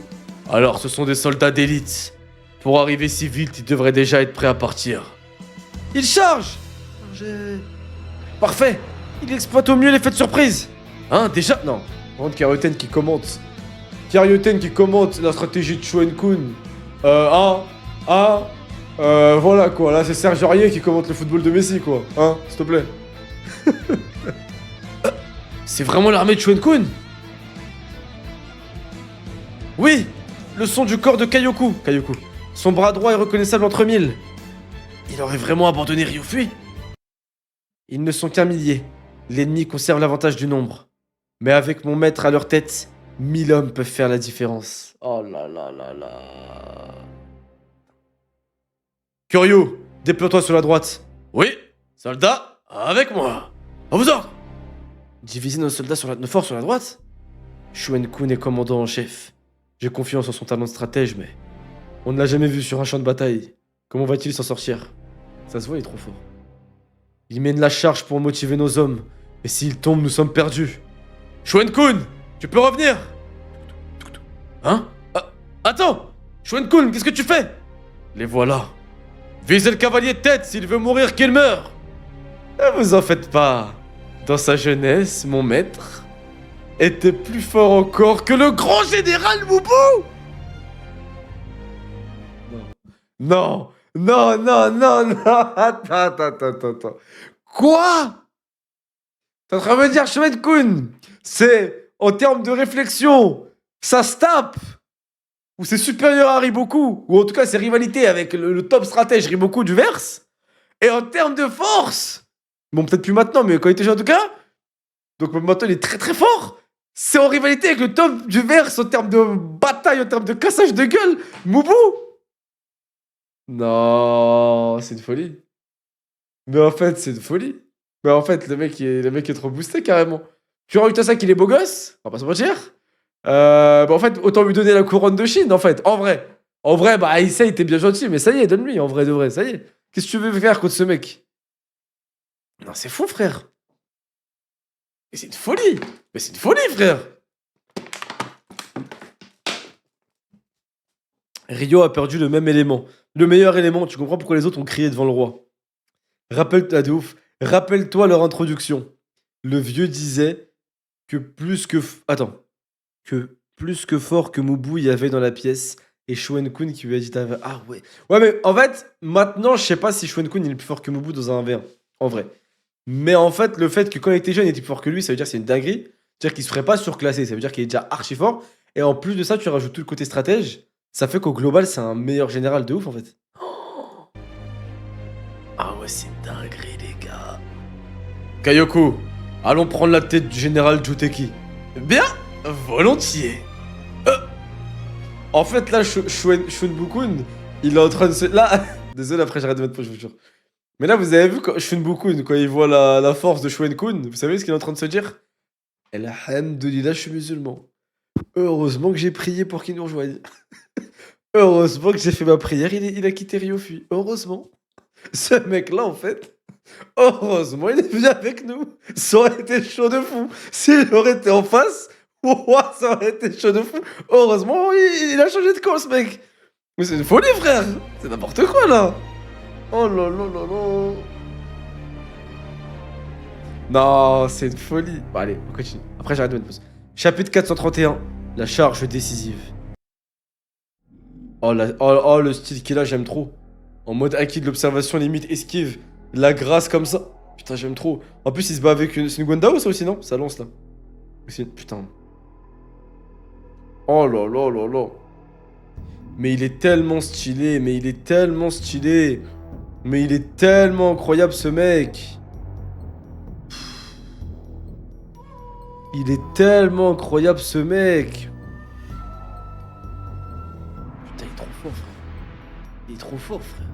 alors ce sont des soldats d'élite. Pour arriver si vite, ils devraient déjà être prêts à partir. Ils chargent. Parfait. Il exploite au mieux l'effet de surprise. Hein, déjà? Non. Rentre Carioten qui commente. Carioten qui commente la stratégie de Shuenkun. Voilà quoi. Là, c'est Serge Aurier qui commente le football de Messi quoi. Hein, s'il te plaît. C'est vraiment l'armée de Shuenkun? Oui, le son du corps de Kaioku. Son bras droit est reconnaissable entre 1000. Il aurait vraiment abandonné Ryufui? Ils ne sont qu'un millier. L'ennemi conserve l'avantage du nombre. Mais avec mon maître à leur tête, 1000 hommes peuvent faire la différence. Oh là là là là. Kuryu, déploie-toi sur la droite. Oui, soldat, avec moi. À vos ordres. Diviser nos forces sur la droite? Shuenkun est commandant en chef. J'ai confiance en son talent de stratège, mais on ne l'a jamais vu sur un champ de bataille. Comment va-t-il s'en sortir? Ça se voit, il est trop fort. Il mène la charge pour motiver nos hommes. Et s'il tombe, nous sommes perdus. Shuenkun, tu peux revenir? Hein? Attends! Shuenkun, qu'est-ce que tu fais? Les voilà. Visez le cavalier de tête, s'il veut mourir, qu'il meure. Ne vous en faites pas. Dans sa jeunesse, mon maître était plus fort encore que le grand général Mubu. Non. Attends. Quoi? T'es en train de me dire, Shuenkun, c'est, en termes de réflexion, ça se tape? Ou c'est supérieur à Riboku? Ou en tout cas, c'est rivalité avec le top stratège Riboku du verse? Et en termes de force, bon, peut-être plus maintenant, mais quand il était jeune en tout cas, donc maintenant il est très très fort. C'est en rivalité avec le top du verse en termes de bataille, en termes de cassage de gueule. Moubou. Non, c'est une folie. Mais en fait, c'est une folie. Mais en fait, le mec est trop boosté carrément. Tu rajoutes à ça qu'il est beau gosse, on va pas se mentir. Bah en fait, autant lui donner la couronne de Chine, en fait, en vrai. En vrai, bah, Issa, il était bien gentil, mais ça y est, donne-lui, en vrai de vrai, ça y est. Qu'est-ce que tu veux faire contre ce mec? Non, c'est fou, frère. Mais c'est une folie. Mais c'est une folie, frère. Rio a perdu le même élément. Le meilleur élément, tu comprends pourquoi les autres ont crié devant le roi. Rappelle-toi de ouf. Rappelle-toi leur introduction. Le vieux disait que plus que... Attends. Que plus que fort que Moubou il y avait dans la pièce. Et Shuen Kun qui lui a dit... Ah ouais. Ouais mais en fait, maintenant je sais pas si Shuen Kun il est plus fort que Moubou dans un 1v1. En vrai. Mais en fait, le fait que quand il était jeune il était plus fort que lui, ça veut dire que c'est une dinguerie. C'est-à-dire qu'il se ferait pas surclasser. Ça veut dire qu'il est déjà archi fort. Et en plus de ça, tu rajoutes tout le côté stratège. Ça fait qu'au global, c'est un meilleur général de ouf en fait. Ah ouais, c'est une dinguerie, les gars. Kaioku, allons prendre la tête du général Juteki. Bien, volontiers. En fait, là, Shunbukun, il est en train de se... Là, désolé, après j'arrête de mettre je vous jure. Mais là, vous avez vu Shunbukun, quand il voit la force de Shuen-kun, vous savez ce qu'il est en train de se dire? Alhamdoulilah, je suis musulman. Heureusement que j'ai prié pour qu'il nous rejoigne. Heureusement que j'ai fait ma prière, il a quitté Ryofui. Heureusement. Ce mec-là, en fait, heureusement, il est venu avec nous. Ça aurait été chaud de fou. S'il aurait été en face, ouah, ça aurait été chaud de fou. Heureusement, il a changé de camp, ce mec. Mais c'est une folie, frère. C'est n'importe quoi, là. Oh là là là là. Non, c'est une folie. Bon, allez, on continue. Après, j'arrête de mettre pause. Chapitre 431. La charge décisive. Oh, le style qu'il a, j'aime trop. En mode acquis de l'observation, limite esquive. La grâce comme ça. Putain, j'aime trop. En plus, il se bat avec une... C'est une Guandao, ça aussi, non? Ça lance, là. Putain. Oh là là là là. Mais il est tellement stylé. Mais il est tellement stylé. Mais il est tellement incroyable, ce mec. Il est tellement incroyable, ce mec. Putain, il est trop fort, frère. Il est trop fort, frère.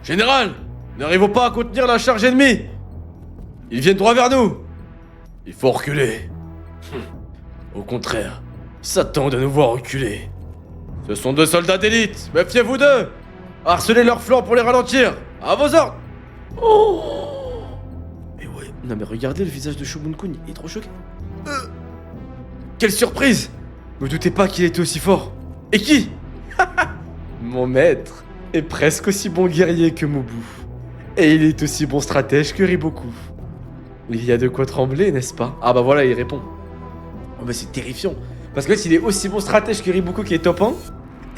Général, n'arrivons pas à contenir la charge ennemie. Ils viennent droit vers nous. Il faut reculer. Au contraire, ils s'attendent à nous voir reculer. Ce sont 2 soldats d'élite, méfiez-vous d'eux. Harcelez leurs flancs pour les ralentir. À vos ordres. Oh. Mais ouais, non mais regardez le visage de Shobun-kun, il est trop choqué. Quelle surprise. Ne doutez pas qu'il était aussi fort. Et qui? Mon maître est presque aussi bon guerrier que Moubou. Et il est aussi bon stratège que Riboku. Il y a de quoi trembler, n'est-ce pas? Ah bah voilà, il répond. Oh bah c'est terrifiant. Parce que là, s'il est aussi bon stratège que Riboku qui est top 1,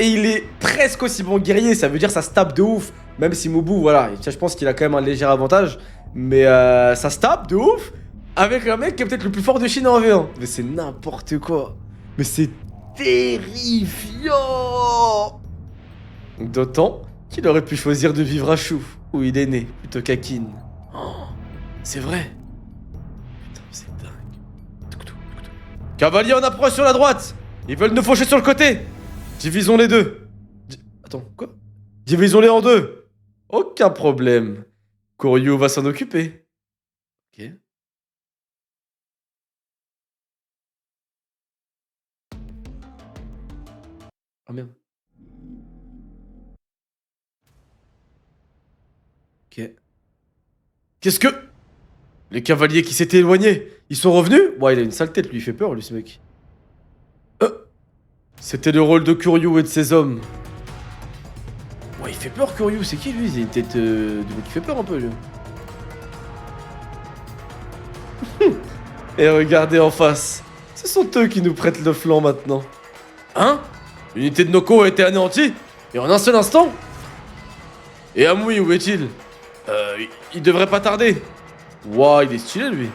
et il est presque aussi bon guerrier, ça veut dire ça se tape de ouf. Même si Moubou, voilà, je pense qu'il a quand même un léger avantage. Mais ça se tape de ouf avec un mec qui est peut-être le plus fort de Chine en V1. Mais c'est n'importe quoi. Mais c'est terrifiant. D'autant qu'il aurait pu choisir de vivre à Chou, où il est né, plutôt qu'à Kin. Oh, c'est vrai. Putain, c'est dingue. Cavalier en approche sur la droite. Ils veulent nous faucher sur le côté. Divisons les deux. Attends, quoi? Divisons-les en 2. Aucun problème. Koryu va s'en occuper. Ok. Oh merde. Ok. Qu'est-ce que... Les cavaliers qui s'étaient éloignés, ils sont revenus? Ouais, il a une sale tête, lui, il fait peur, lui, ce mec. C'était le rôle de Kuryu et de ses hommes. Ouais, il fait peur, Kuryu. C'est qui, lui? Il a une tête de mec qui fait peur, un peu, lui. Et regardez en face. Ce sont eux qui nous prêtent le flanc, maintenant. Hein? L'unité de Noko a été anéantie? Et en un seul instant? Et Amui, où est-il? Il devrait pas tarder. Ouah, il est stylé, lui.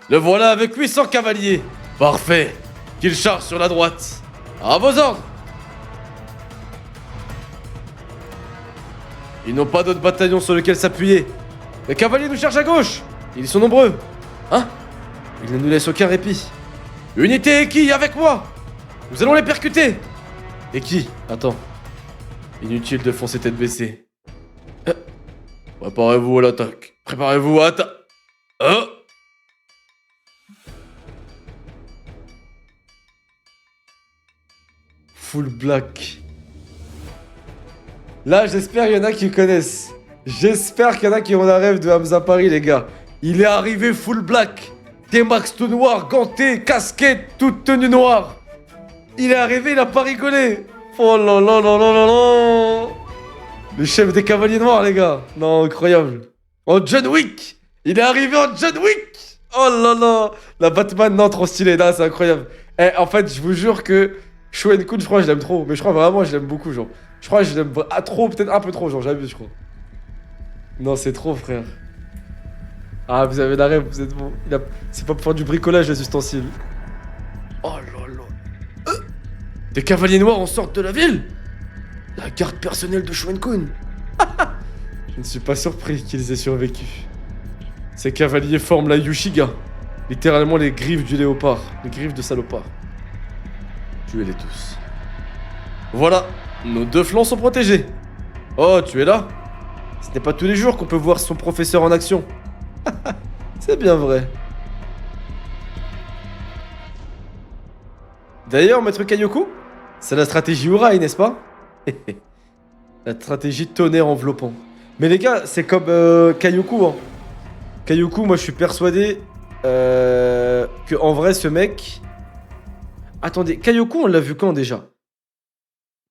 Le voilà avec 800 cavaliers. Parfait. Qu'il charge sur la droite. À vos ordres. Ils n'ont pas d'autres bataillons sur lesquels s'appuyer. Les cavaliers nous cherchent à gauche. Ils sont nombreux. Hein? Ils ne nous laissent aucun répit. Unité Eki, avec moi! Nous allons les percuter! Eki, attends. Inutile de foncer tête baissée. Préparez-vous à l'attaque. Préparez-vous à attaquer. Full black. Là, j'espère qu'il y en a qui connaissent. J'espère qu'il y en a qui ont un rêve de Hamza Paris, les gars. Il est arrivé full black. T-Max tout noir, ganté, casquette, toute tenue noire. Il est arrivé, il a pas rigolé. Oh là là là là là là. Le chef des cavaliers noirs, les gars. Non, incroyable. En John Wick. Il est arrivé en John Wick. Oh là là. La Batman, non, trop stylé. Là, c'est incroyable. Eh, en fait, je vous jure que Shuen Kun, je crois que je l'aime trop. Mais je crois vraiment que je l'aime beaucoup, genre. Je crois que je l'aime trop, peut-être un peu trop, genre, j'abuse, je crois. Non, c'est trop, frère. Ah, vous avez la rêve, vous êtes bon. C'est pas pour faire du bricolage, les ustensiles. Oh là là. Des cavaliers noirs en sortent de la ville? La garde personnelle de Shuen Kun. Je ne suis pas surpris qu'ils aient survécu. Ces cavaliers forment la Yushiga. Littéralement les griffes du léopard. Les griffes de salopard. Tuez-les tous. Voilà, nos deux flancs sont protégés. Oh, tu es là? Ce n'est pas tous les jours qu'on peut voir son professeur en action. C'est bien vrai. D'ailleurs, maître Kaioku, c'est la stratégie Urai, n'est-ce pas? La stratégie tonnerre enveloppant. Mais les gars, c'est comme Kaioku, hein. Kaioku, moi je suis persuadé que en vrai ce mec... Attendez, Kaioku on l'a vu quand déjà?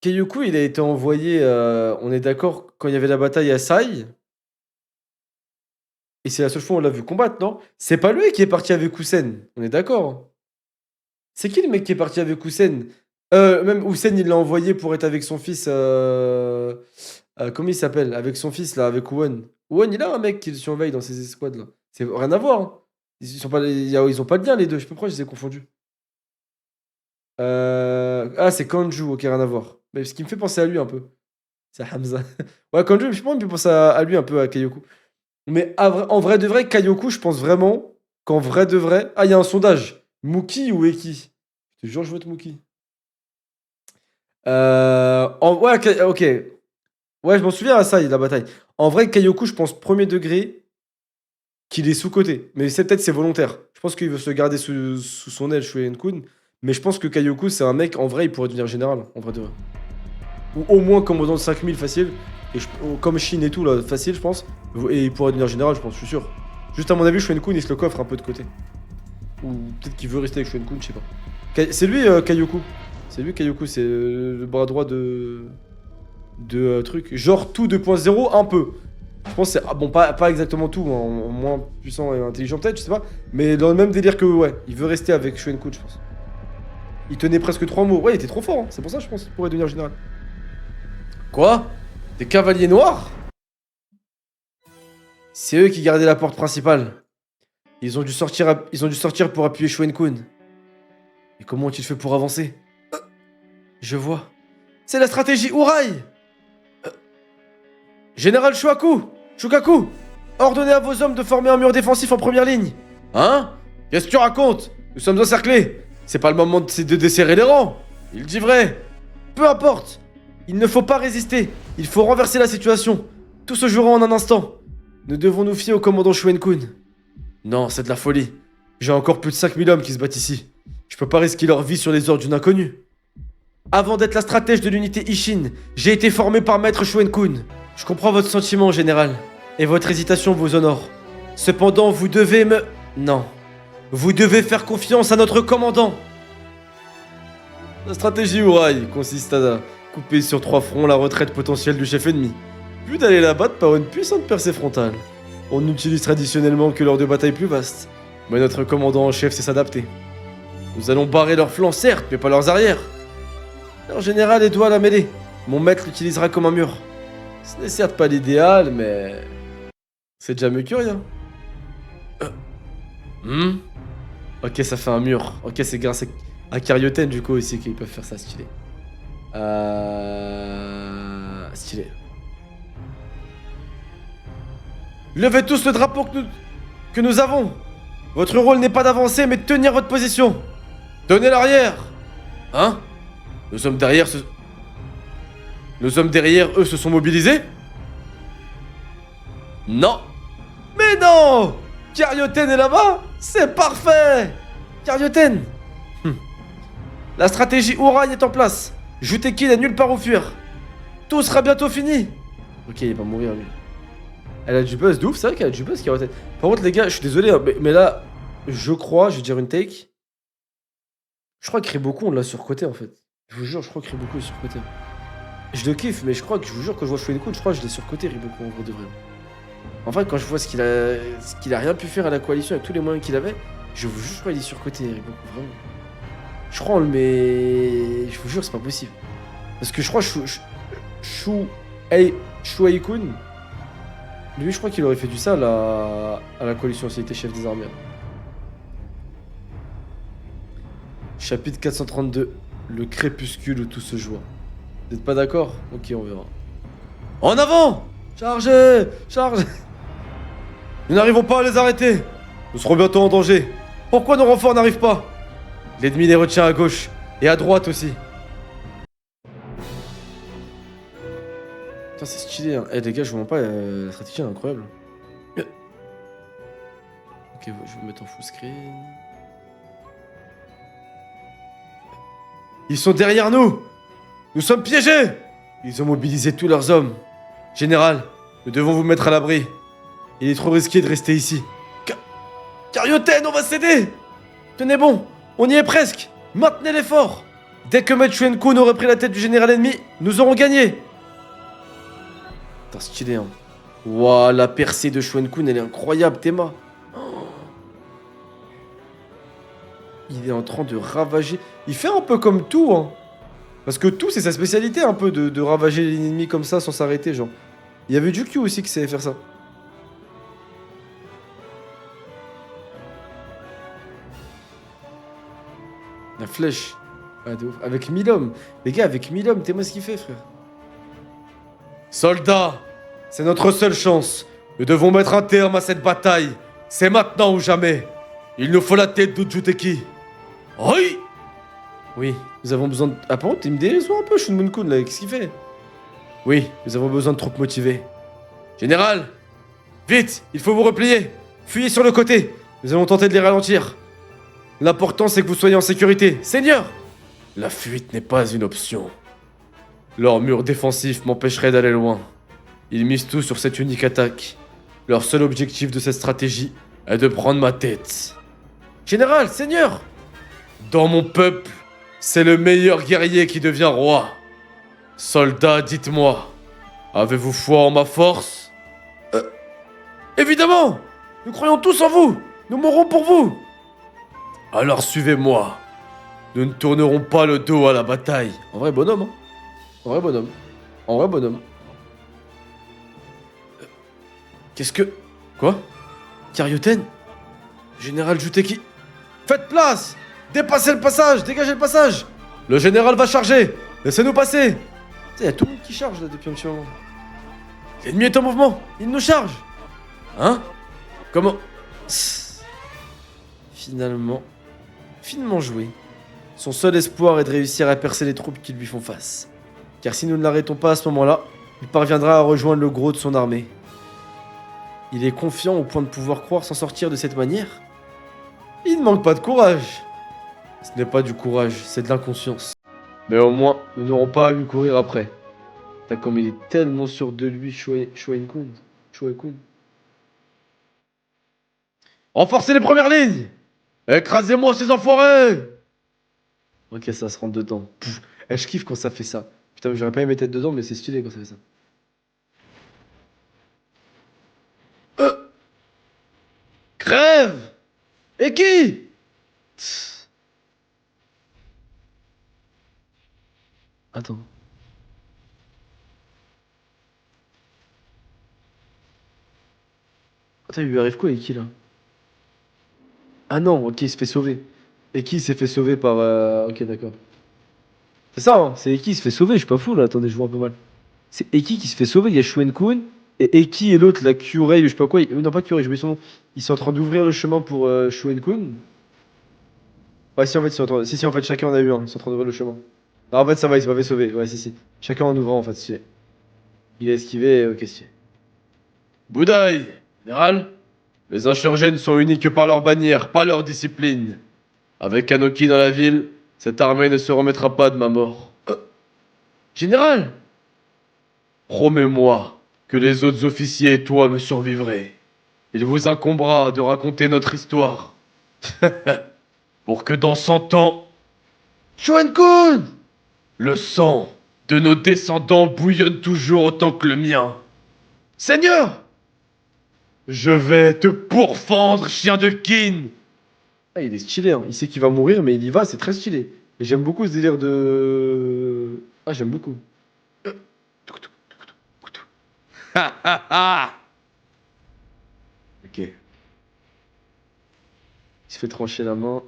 Kaioku il a été envoyé, on est d'accord, quand il y avait la bataille à Sai. Et c'est la seule fois où on l'a vu combattre, non? C'est pas lui qui est parti avec Hussein, on est d'accord, hein. C'est qui le mec qui est parti avec Hussein? Même Hussein il l'a envoyé pour être avec son fils... comment il s'appelle? Avec son fils là, avec Owen. Owen il a un mec qui le surveille dans ses escouades là. C'est rien à voir, hein. Ils ont pas de lien les deux, je sais pas pourquoi je les ai confondus. Ah c'est Kanju, ok rien à voir. Mais ce qui me fait penser à lui un peu. C'est Hamza. Ouais Kanju, je pense que me fait penser à lui un peu, à Kaioku. Mais en vrai de vrai, Kaioku, je pense vraiment qu'en vrai de vrai... Ah il y a un sondage. Muki ou Eki? Je te jure je vote Muki. Ouais ok. Ouais, je m'en souviens à ça, la bataille. En vrai, Kaioku, je pense premier degré qu'il est sous-coté. Mais peut-être c'est volontaire. Je pense qu'il veut se garder sous son aile, Shuen Kun. Mais je pense que Kaioku, c'est un mec, en vrai, il pourrait devenir général. En vrai de vrai. Ou au moins commandant de 5000 facile. Et comme Shin et tout, là, facile, je pense. Et il pourrait devenir général, je pense, je suis sûr. Juste à mon avis, Shuen Kun, il se le coffre un peu de côté. Ou peut-être qu'il veut rester avec Shuen Kun, je sais pas. C'est lui, Kaioku. C'est lui, Kaioku, c'est le bras droit de truc. Genre tout 2.0, un peu. Je pense que c'est... bon, pas exactement tout, hein, moins puissant et intelligent peut-être, je sais pas. Mais dans le même délire que, ouais, il veut rester avec Shuen Kun, je pense. Il tenait presque 3 mots. Ouais, il était trop fort, hein. C'est pour ça, je pense, qu'il pourrait devenir général. Quoi? Des cavaliers noirs? C'est eux qui gardaient la porte principale. Ils ont dû sortir pour appuyer Shuen Kun. Et comment ont-ils fait pour avancer? Je vois. C'est la stratégie Urai! Général Shukaku, ordonnez à vos hommes de former un mur défensif en première ligne. Hein? Qu'est-ce que tu racontes? Nous sommes encerclés. C'est pas le moment de desserrer les rangs. Il dit vrai. Peu importe. Il ne faut pas résister. Il faut renverser la situation. Tout se jouera en un instant. Nous devons nous fier au commandant Shuen Kun. Non, c'est de la folie. J'ai encore plus de 5000 hommes qui se battent ici. Je peux pas risquer leur vie sur les ordres d'une inconnue. Avant d'être la stratège de l'unité Ishin, j'ai été formé par Maître Shuen Kun. Je comprends votre sentiment, général, et votre hésitation vous honore. Cependant, vous devez me... Non. Vous devez faire confiance à notre commandant. La stratégie Urai consiste à couper sur 3 fronts la retraite potentielle du chef ennemi, puis d'aller la battre par une puissante percée frontale. On n'utilise traditionnellement que lors de batailles plus vastes, mais notre commandant en chef sait s'adapter. Nous allons barrer leurs flancs, certes, mais pas leurs arrières. Leur général est doué à la mêlée. Mon maître l'utilisera comme un mur. Ce n'est certes pas l'idéal, mais... c'est déjà mieux que rien. Ok, ça fait un mur. Ok, c'est grâce à Karyoten, du coup, aussi, qu'ils peuvent faire ça, stylé. Stylé. Levez tous le drapeau que nous avons. Votre rôle n'est pas d'avancer, mais de tenir votre position. Tenez l'arrière. Hein? Nos hommes derrière eux, se sont mobilisés? Non. Mais non! Carioten est là-bas? C'est parfait! Carioten! La stratégie Ouraille est en place. Juteki n'a nulle part où fuir. Tout sera bientôt fini. Ok, il va mourir lui. Elle a du buzz de ouf, c'est vrai qu'elle a du buzz Carioten. Par contre les gars, je suis désolé, hein, mais là, je vais dire une take. Je crois que Riboku on l'a surcoté en fait. Je vous jure, je crois que Riboku est surcoté. Je le kiffe, mais je crois que je vous jure, quand je vois Shuenkun, je crois que je l'ai surcoté Riboku en vrai de vrai. En vrai, quand je vois ce qu'il a rien pu faire à la coalition avec tous les moyens qu'il avait, je vous jure, je crois qu'il est surcoté Riboku, vraiment. Je crois on le met. Je vous jure, c'est pas possible. Parce que je crois Shueikun, lui, je crois qu'il aurait fait du sale à la coalition s'il était chef des armées. Chapitre 432. Le crépuscule où tout se joue. Vous n'êtes pas d'accord? Ok, on verra. En avant! Chargez! Chargez! Nous n'arrivons pas à les arrêter. Nous serons bientôt en danger. Pourquoi nos renforts n'arrivent pas? L'ennemi les retient à gauche et à droite aussi. Putain, c'est stylé, hein. Eh les gars, je vous mens pas, la stratégie est incroyable. Ok, je vais vous mettre en full screen. Ils sont derrière nous. Nous sommes piégés. Ils ont mobilisé tous leurs hommes. Général, nous devons vous mettre à l'abri. Il est trop risqué de rester ici. Carioten, on va céder. Tenez bon, on y est presque. Maintenez l'effort. Dès que Maître Shuenkun aurait pris la tête du général ennemi, nous aurons gagné. Putain, stylé, hein. Ouah, la percée de Shuenkun, elle est incroyable, Théma. Il est en train de ravager. Il fait un peu comme tout, hein. Parce que tout, c'est sa spécialité, un peu, de ravager l'ennemi comme ça sans s'arrêter, genre. Il y avait Jukyu aussi qui savait faire ça. La flèche. Ah, de ouf. Avec 1000 hommes. Les gars, avec 1000 hommes, t'es moi ce qu'il fait, frère. Soldats, c'est notre seule chance. Nous devons mettre un terme à cette bataille. C'est maintenant ou jamais. Il nous faut la tête de Juteki. Oui. Oui, nous avons besoin de... Ah, par contre, il me déçoit un peu, Shunmun-kun, là. Qu'est-ce qu'il fait? Oui, nous avons besoin de troupes motivées. Général, vite, il faut vous replier. Fuyez sur le côté. Nous allons tenter de les ralentir. L'important, c'est que vous soyez en sécurité. Seigneur! La fuite n'est pas une option. Leur mur défensif m'empêcherait d'aller loin. Ils misent tout sur cette unique attaque. Leur seul objectif de cette stratégie est de prendre ma tête. Général, Seigneur! Dans mon peuple, c'est le meilleur guerrier qui devient roi. Soldats, dites-moi, avez-vous foi en ma force? Évidemment! Nous croyons tous en vous! Nous mourrons pour vous! Alors suivez-moi. Nous ne tournerons pas le dos à la bataille. En vrai bonhomme, hein. En vrai bonhomme. En vrai bonhomme. Qu'est-ce que... Quoi? Carioten? Général Juteki? Faites place! Dépassez le passage! Dégagez le passage! Le général va charger! Laissez-nous passer! Il y a tout le monde qui charge là depuis un petit moment. L'ennemi est en mouvement! Il nous charge! Hein? Comment? Finalement... Finement joué. Son seul espoir est de réussir à percer les troupes qui lui font face. Car si nous ne l'arrêtons pas à ce moment-là, il parviendra à rejoindre le gros de son armée. Il est confiant au point de pouvoir croire s'en sortir de cette manière. Il ne manque pas de courage. Ce n'est pas du courage, c'est de l'inconscience. Mais au moins, nous n'aurons pas à lui courir après. T'as comme il est tellement sûr de lui, Shueikun. Renforcez les premières lignes! Écrasez-moi ces enfoirés! Ok, ça se rentre dedans. Eh, je kiffe quand ça fait ça. Putain, j'aurais pas aimé être dedans, mais c'est stylé quand ça fait ça. Crève! Et qui? Attends. Attends, il lui arrive quoi, Eki, là? Ah non, ok, il se fait sauver. Eki s'est fait sauver par... Ok, d'accord. C'est ça, hein, c'est Eki qui se fait sauver, je suis pas fou, là. Attendez, je vois un peu mal. C'est Eki qui se fait sauver, il y a Shuenkun, Et Eki et l'autre, la Kyurei, je sais pas quoi, non pas Kyurei, je mets son nom. Ils sont en train d'ouvrir le chemin pour Shuen-kun. Ouais, si en fait, si, en fait, chacun en a eu un, ils sont en train d'ouvrir le chemin. Non, en fait, ça va, il s'est pas fait sauver. Ouais, si, si. Chacun en ouvrant, en fait, si. Il a esquivé, ok, si. Boudaï, général, les insurgés ne sont unis que par leur bannière, pas leur discipline. Avec Anoki dans la ville, cette armée ne se remettra pas de ma mort. Général, promets-moi que les autres officiers et toi me survivrez. Il vous incombera de raconter notre histoire. Pour que dans 100 ans, Chuan-kun, le sang de nos descendants bouillonne toujours autant que le mien. Seigneur, je vais te pourfendre, chien de Kin. Ah, il est stylé, hein. Il sait qu'il va mourir, mais il y va, c'est très stylé. Et j'aime beaucoup ce délire de. Ah, j'aime beaucoup. Ha ha ha. Ok. Il se fait trancher la main.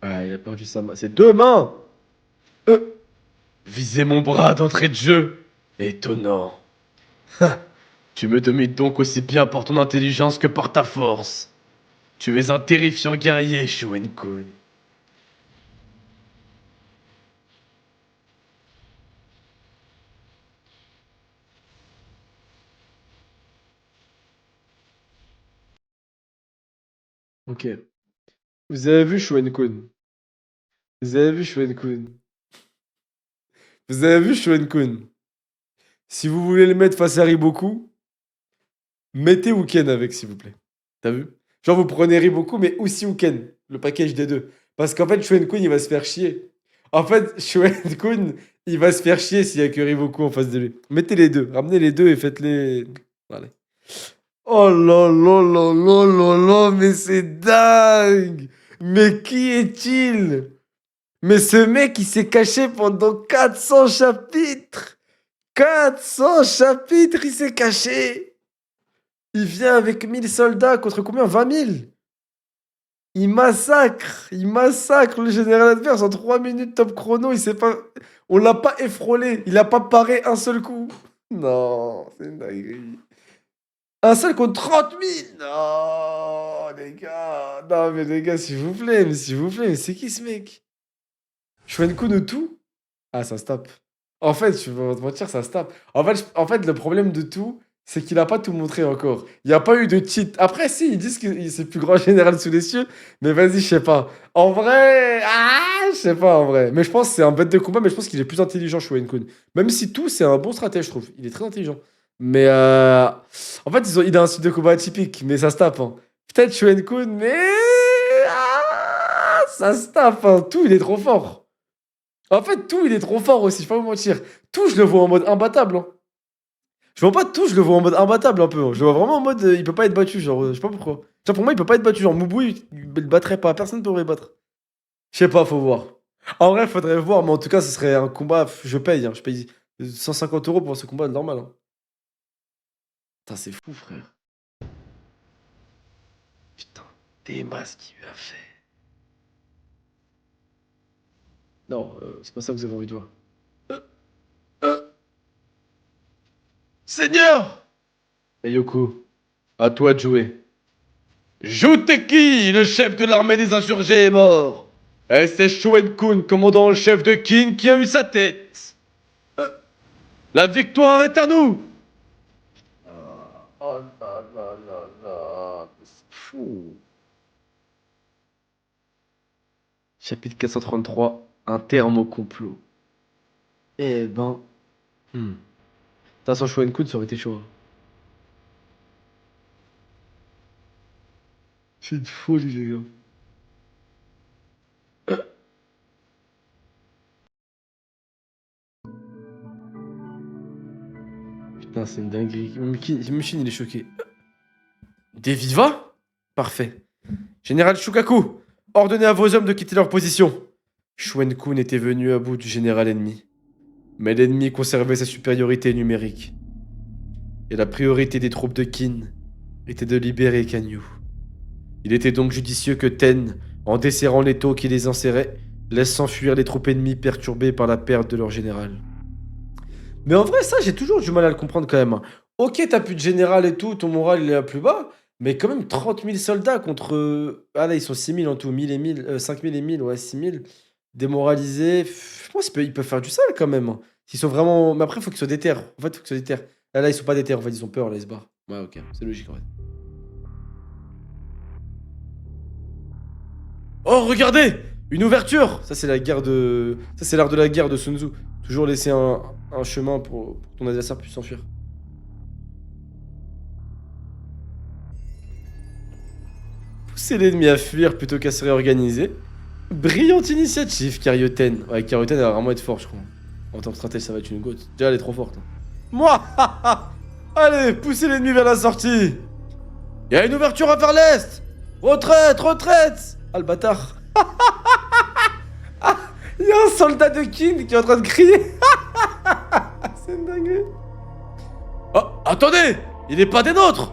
Ah, il a perdu sa main. C'est deux mains! Visez mon bras d'entrée de jeu. Étonnant. Tu me domines donc aussi bien par ton intelligence que par ta force. Tu es un terrifiant guerrier, Shuen-kun. Ok. Vous avez vu Shuen-kun? Vous avez vu Shuen-kun? Vous avez vu Shuen-kun? Si vous voulez le mettre face à Riboku, mettez Uken avec, s'il vous plaît. T'as vu? Genre, vous prenez Riboku, mais aussi Uken. Le package des deux. Parce qu'en fait, Shuen-kun, il va se faire chier. En fait, Shuen-kun, il va se faire chier s'il y a que Riboku en face de lui. Mettez les deux. Ramenez les deux et faites-les. Allez. Oh là là là là là là, mais c'est dingue! Mais qui est-il? Mais ce mec, il s'est caché pendant 400 chapitres! 400 chapitres, il s'est caché! Il vient avec 1000 soldats contre combien? 20 000? Il massacre le général adverse en 3 minutes top chrono. Il s'est pas. On l'a pas effrolé. Il a pas paré un seul coup. Non, c'est une dinguerie. Un seul contre 30 000. Non, les gars. Non, mais les gars, s'il vous plaît. Mais s'il vous plaît, mais c'est qui ce mec? Shwenku de tout? Ah, ça se tape. En fait, je vais te mentir, ça se tape. En fait, le problème de tout, c'est qu'il a pas tout montré encore. Il n'y a pas eu de cheat. Après, si, ils disent que c'est le plus grand général sous les cieux. Mais vas-y, je sais pas. En vrai, je sais pas en vrai. Mais je pense que c'est un bête de combat, mais je pense qu'il est plus intelligent, Shuen-kun. Même si tout, c'est un bon stratège, je trouve. Il est très intelligent. Mais en fait, il a un style de combat atypique, mais ça se tape, hein. Peut-être Shuen-kun, mais ça se tape, hein. Tout, il est trop fort. En fait, tout, il est trop fort aussi, je vais pas vous mentir. Tout, je le vois en mode imbattable, hein. Je vois pas tout, je le vois en mode imbattable un peu, hein. Je le vois vraiment en mode il peut pas être battu, genre, je sais pas pourquoi. Genre, pour moi, il peut pas être battu. Genre, Moubou, il le battrait pas. Personne ne pourrait le battre. Je sais pas, faut voir. En vrai, faudrait voir, mais en tout cas, ce serait un combat. Je paye, hein. Je paye 150 € pour ce combat normal, hein. Putain, c'est fou, frère. Putain, Théma, ce qu'il lui a fait. Non, c'est pas ça que vous avez envie de voir. Seigneur, Et Yoko. à toi de jouer. Juteki, le chef de l'armée des insurgés, est mort. Et c'est Shuen-kun, commandant en chef de King, qui a eu sa tête. La victoire est à nous. Oh là là là là. C'est fou. Chapitre 433. Un terme au complot. Eh ben. Putain, sans Shuen-kun, ça aurait été chaud, hein. C'est une folie, les gars. Putain, c'est une dinguerie. Mushin, il est choqué. Des vivants? Parfait. Général Shukaku, ordonnez à vos hommes de quitter leur position. Shuen-kun était venu à bout du général ennemi. Mais l'ennemi conservait sa supériorité numérique. Et la priorité des troupes de Qin était de libérer Kanyu. Il était donc judicieux que Ten, en desserrant l'étau qui les enserrait, laisse s'enfuir les troupes ennemies perturbées par la perte de leur général. Mais en vrai, ça, j'ai toujours du mal à le comprendre quand même, hein. Ok, t'as plus de général et tout, ton moral il est à plus bas, mais quand même 30 000 soldats contre. Ah là, ils sont 6 000 en tout, 1000 et 1000, 5 000 et 1000, ouais, 6 000. Démoralisés. Je pense qu'ils peuvent faire du sale quand même, hein. S'ils sont vraiment. Mais après, faut qu'ils soient déter. En fait, faut qu'ils soient déter. Là, ils sont pas déter, en fait, ils ont peur, là, ils se barrent. Ouais, ok, c'est logique en fait. Oh, regardez! Une ouverture! Ça, c'est la guerre de. Ça, c'est l'art de la guerre de Sun Tzu. Toujours laisser un chemin pour que ton adversaire puisse s'enfuir. Pousser l'ennemi à fuir plutôt qu'à se réorganiser. Brillante initiative, Carioten. Ouais, Carioten, elle va vraiment être forte, je crois. En tant que stratège, ça va être une goutte. Déjà, elle est trop forte, hein. Moi! Allez, poussez l'ennemi vers la sortie! Il y a une ouverture vers l'est! Retraite, retraite! Ah, le bâtard! Il y a un soldat de King qui est en train de crier! C'est une dinguerie! Oh, attendez! Il est pas des nôtres!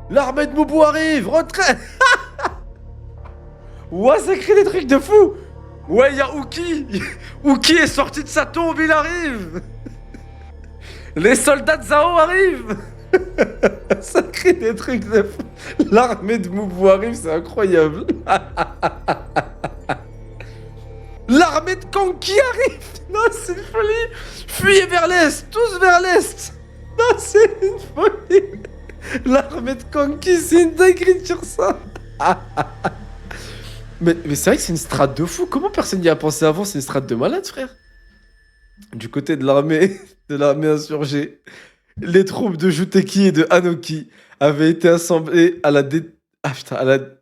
L'armée de Moubou arrive! Retraite! Ouah, ça crie des trucs de fou! Ouais, il y a Uki! Uki est sorti de sa tombe, il arrive! Les soldats de Zhao arrivent! Ça crie des trucs de fou! L'armée de Moubou arrive, c'est incroyable! L'armée de Kanki arrive! Non, c'est une folie! Fuyez vers l'est! Tous vers l'est! Non, c'est une folie! L'armée de Kanki, c'est une dinguerie sur ça! Mais c'est vrai que c'est une strat de fou. Comment personne n'y a pensé avant? C'est une strat de malade, frère. Du côté de l'armée insurgée, les troupes de Juteki et de Hanoki avaient été assemblées à la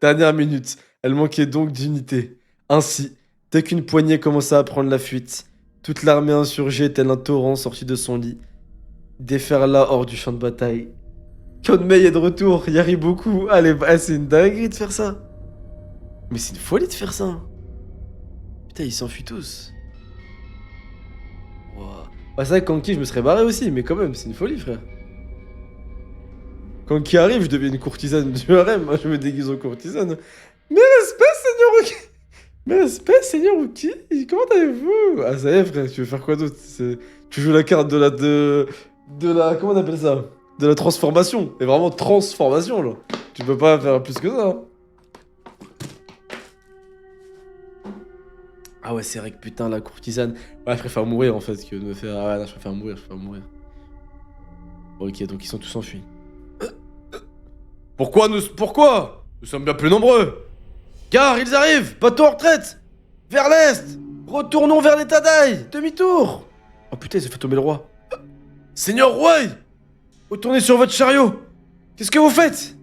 dernière minute. Elles manquaient donc d'unité. Ainsi, dès qu'une poignée commença à prendre la fuite, toute l'armée insurgée, tel un torrent sorti de son lit, déferla hors du champ de bataille. Konmei est de retour, y arrive beaucoup. Allez, c'est une dinguerie de faire ça. Mais c'est une folie de faire ça. Putain, ils s'enfuient tous. Wow. Bah, c'est vrai que Kanki, je me serais barré aussi, mais quand même, c'est une folie, frère. Kanki arrive, je deviens une courtisane du harem. Moi, je me déguise en courtisane. Mais respect, Seigneur Uki! Mais respect, Seigneur Uki! Comment allez-vous? Ah, ça y est, frère, tu veux faire quoi d'autre? Tu joues la carte de la. Comment on appelle ça? De la transformation. Et vraiment transformation, là. Tu peux pas faire plus que ça, hein. Ah ouais, c'est vrai que putain, la courtisane. Ouais, je préfère mourir en fait que de me faire. Ah ouais, non, je préfère mourir. Ok, donc ils sont tous enfuis. Pourquoi nous sommes bien plus nombreux. Car ils arrivent, bateau en retraite. Vers l'est. Retournons vers les Tadai. Demi-tour. Oh putain, ils ont fait tomber le roi. Seigneur roi, retournez sur votre chariot. Qu'est-ce que vous faites?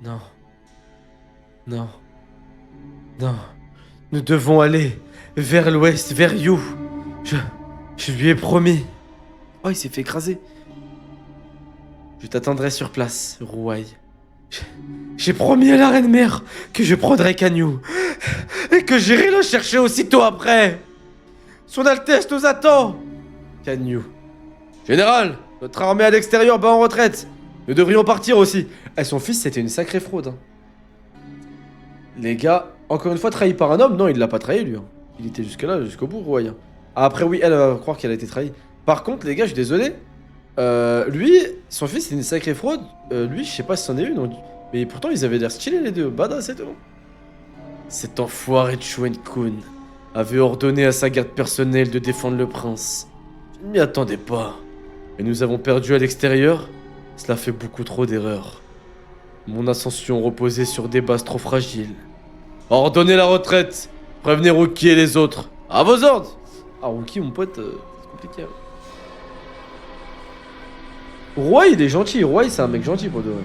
Non. Non. Non. Nous devons aller vers l'ouest, vers You. Je lui ai promis. Oh, il s'est fait écraser. Je t'attendrai sur place, Rouaille. J'ai promis à la reine mère que je prendrai Kanyu. Et que j'irai la chercher aussitôt après. Son Altesse nous attend. Kanyu. Général, notre armée à l'extérieur bat en retraite. Nous devrions partir aussi. Eh, son fils, c'était une sacrée fraude, hein. Les gars, encore une fois, trahi par un homme? Non, il l'a pas trahi, lui, hein. Il était jusque-là, jusqu'au bout, Roy. Ah, après, oui, elle va croire qu'elle a été trahie. Par contre, les gars, je suis désolé. Lui, son fils, c'est une sacrée fraude. Lui, je sais pas si c'en est une. Mais pourtant, ils avaient l'air stylés, les deux. Badass et tout. Cet enfoiré de Chuen-kun avait ordonné à sa garde personnelle de défendre le prince. Je ne m'y attendais pas. Et nous avons perdu à l'extérieur. Cela fait beaucoup trop d'erreurs. Mon ascension reposait sur des bases trop fragiles. Ordonnez la retraite. Prévenez Rookie et les autres. À vos ordres. Ah, Rookie, mon pote, c'est compliqué. Roy, il est gentil. Roy, c'est un mec gentil pour de vrai.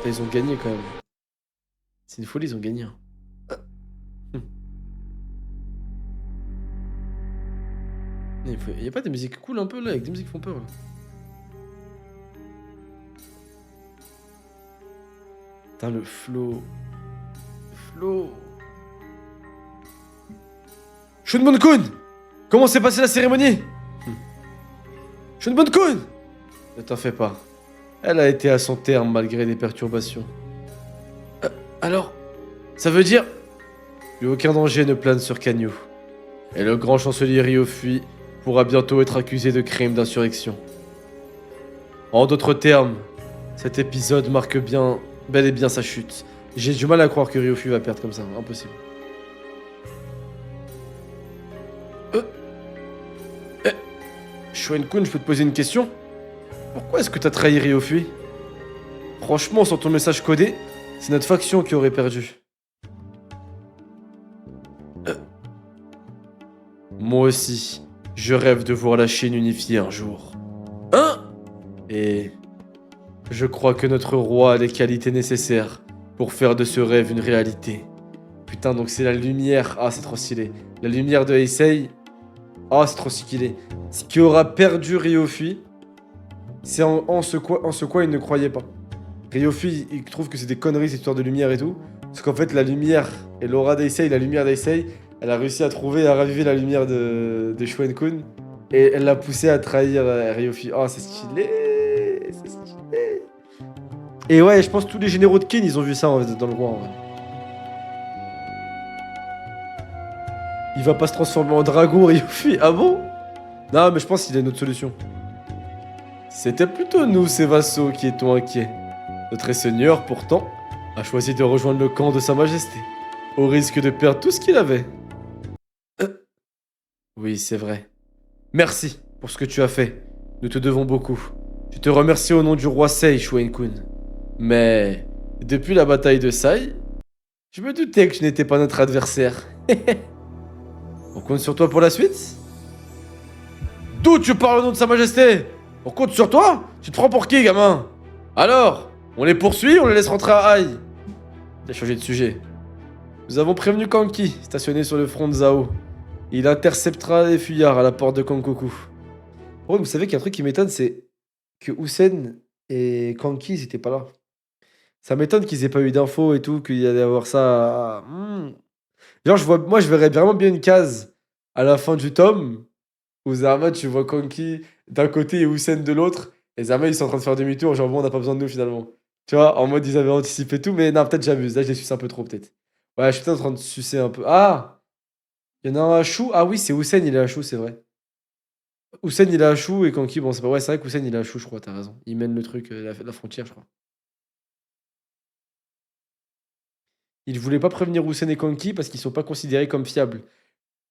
Ils ont gagné quand même. C'est une folie, ils ont gagné. Il y a pas des musiques cool un peu là, avec des musiques qui font peur là. Putain, le flow. Shunbun-kun! Comment s'est passée la cérémonie? Shunbun-kun! Ne t'en fais pas. Elle a été à son terme malgré des perturbations. Alors, ça veut dire... Plus aucun danger ne plane sur Kanyu. Et le grand chancelier Ryo fuit pourra bientôt être accusé de crime d'insurrection. En d'autres termes, cet épisode marque bel et bien sa chute. J'ai du mal à croire que Ryofu va perdre comme ça, impossible. Shoen-kun, je peux te poser une question? Pourquoi est-ce que t'as trahi Ryofu? Franchement, sans ton message codé, c'est notre faction qui aurait perdu. Moi aussi, je rêve de voir la Chine unifiée un jour. Hein? Et je crois que notre roi a les qualités nécessaires pour faire de ce rêve une réalité. Putain, donc c'est la lumière. Ah, c'est trop stylé. La lumière de Heisei. Ah, c'est trop stylé. Ce qui aura perdu Ryofu, c'est en ce quoi il ne croyait pas. Ryofu, il trouve que c'est des conneries, cette histoire de lumière et tout. Parce qu'en fait, la lumière et l'aura d'Heisei, la lumière d'Heisei, elle a réussi à trouver et à raviver la lumière de Shoen-kun. Et elle l'a poussé à trahir Ryofu. Oh, c'est stylé. C'est stylé. Et ouais, je pense que tous les généraux de Kin, ils ont vu ça en fait, dans le roi en vrai. Il va pas se transformer en dragon, Ryofu. Ah bon? Non, mais je pense qu'il a une autre solution. C'était plutôt nous, ces vassaux, qui étions inquiets. Notre seigneur, pourtant, a choisi de rejoindre le camp de Sa Majesté, au risque de perdre tout ce qu'il avait. Oui, c'est vrai. Merci pour ce que tu as fait. Nous te devons beaucoup. Je te remercie au nom du roi Sei, Shoen-kun. Mais, depuis la bataille de Sai, je me doutais que je n'étais pas notre adversaire. On compte sur toi pour la suite? D'où tu parles au nom de Sa Majesté? On compte sur toi? Tu te prends pour qui, gamin? Alors, on les poursuit ou on les laisse rentrer à Ai? Il a changé de sujet. Nous avons prévenu Kanki, stationné sur le front de Zhao. Il interceptera les fuyards à la porte de Kankoku. Oh, vous savez qu'il y a un truc qui m'étonne, c'est que Hussein et Kanki, ils étaient pas là. Ça m'étonne qu'ils aient pas eu d'infos et tout, qu'il y allait avoir ça. Genre, moi, je verrais vraiment bien une case à la fin du tome où Zama, tu vois Kanki d'un côté et Hussein de l'autre. Et Zama, ils sont en train de faire demi-tour. Genre, bon, on n'a pas besoin de nous finalement. Tu vois, en mode, ils avaient anticipé tout, mais non, peut-être j'abuse. Là, je les suce un peu trop, peut-être. Ouais, je suis peut-être en train de sucer un peu. Ah! Il y en a un à Chou. Ah oui, c'est Hussein, il est à Chou, c'est vrai. Hussein, il est à Chou et Kanki, bon, c'est pas ouais, c'est vrai qu'Hussein, il est à Chou, je crois, t'as raison. Il mène le truc, la frontière, je crois. Il voulait pas prévenir Hussein et Kanki parce qu'ils sont pas considérés comme fiables.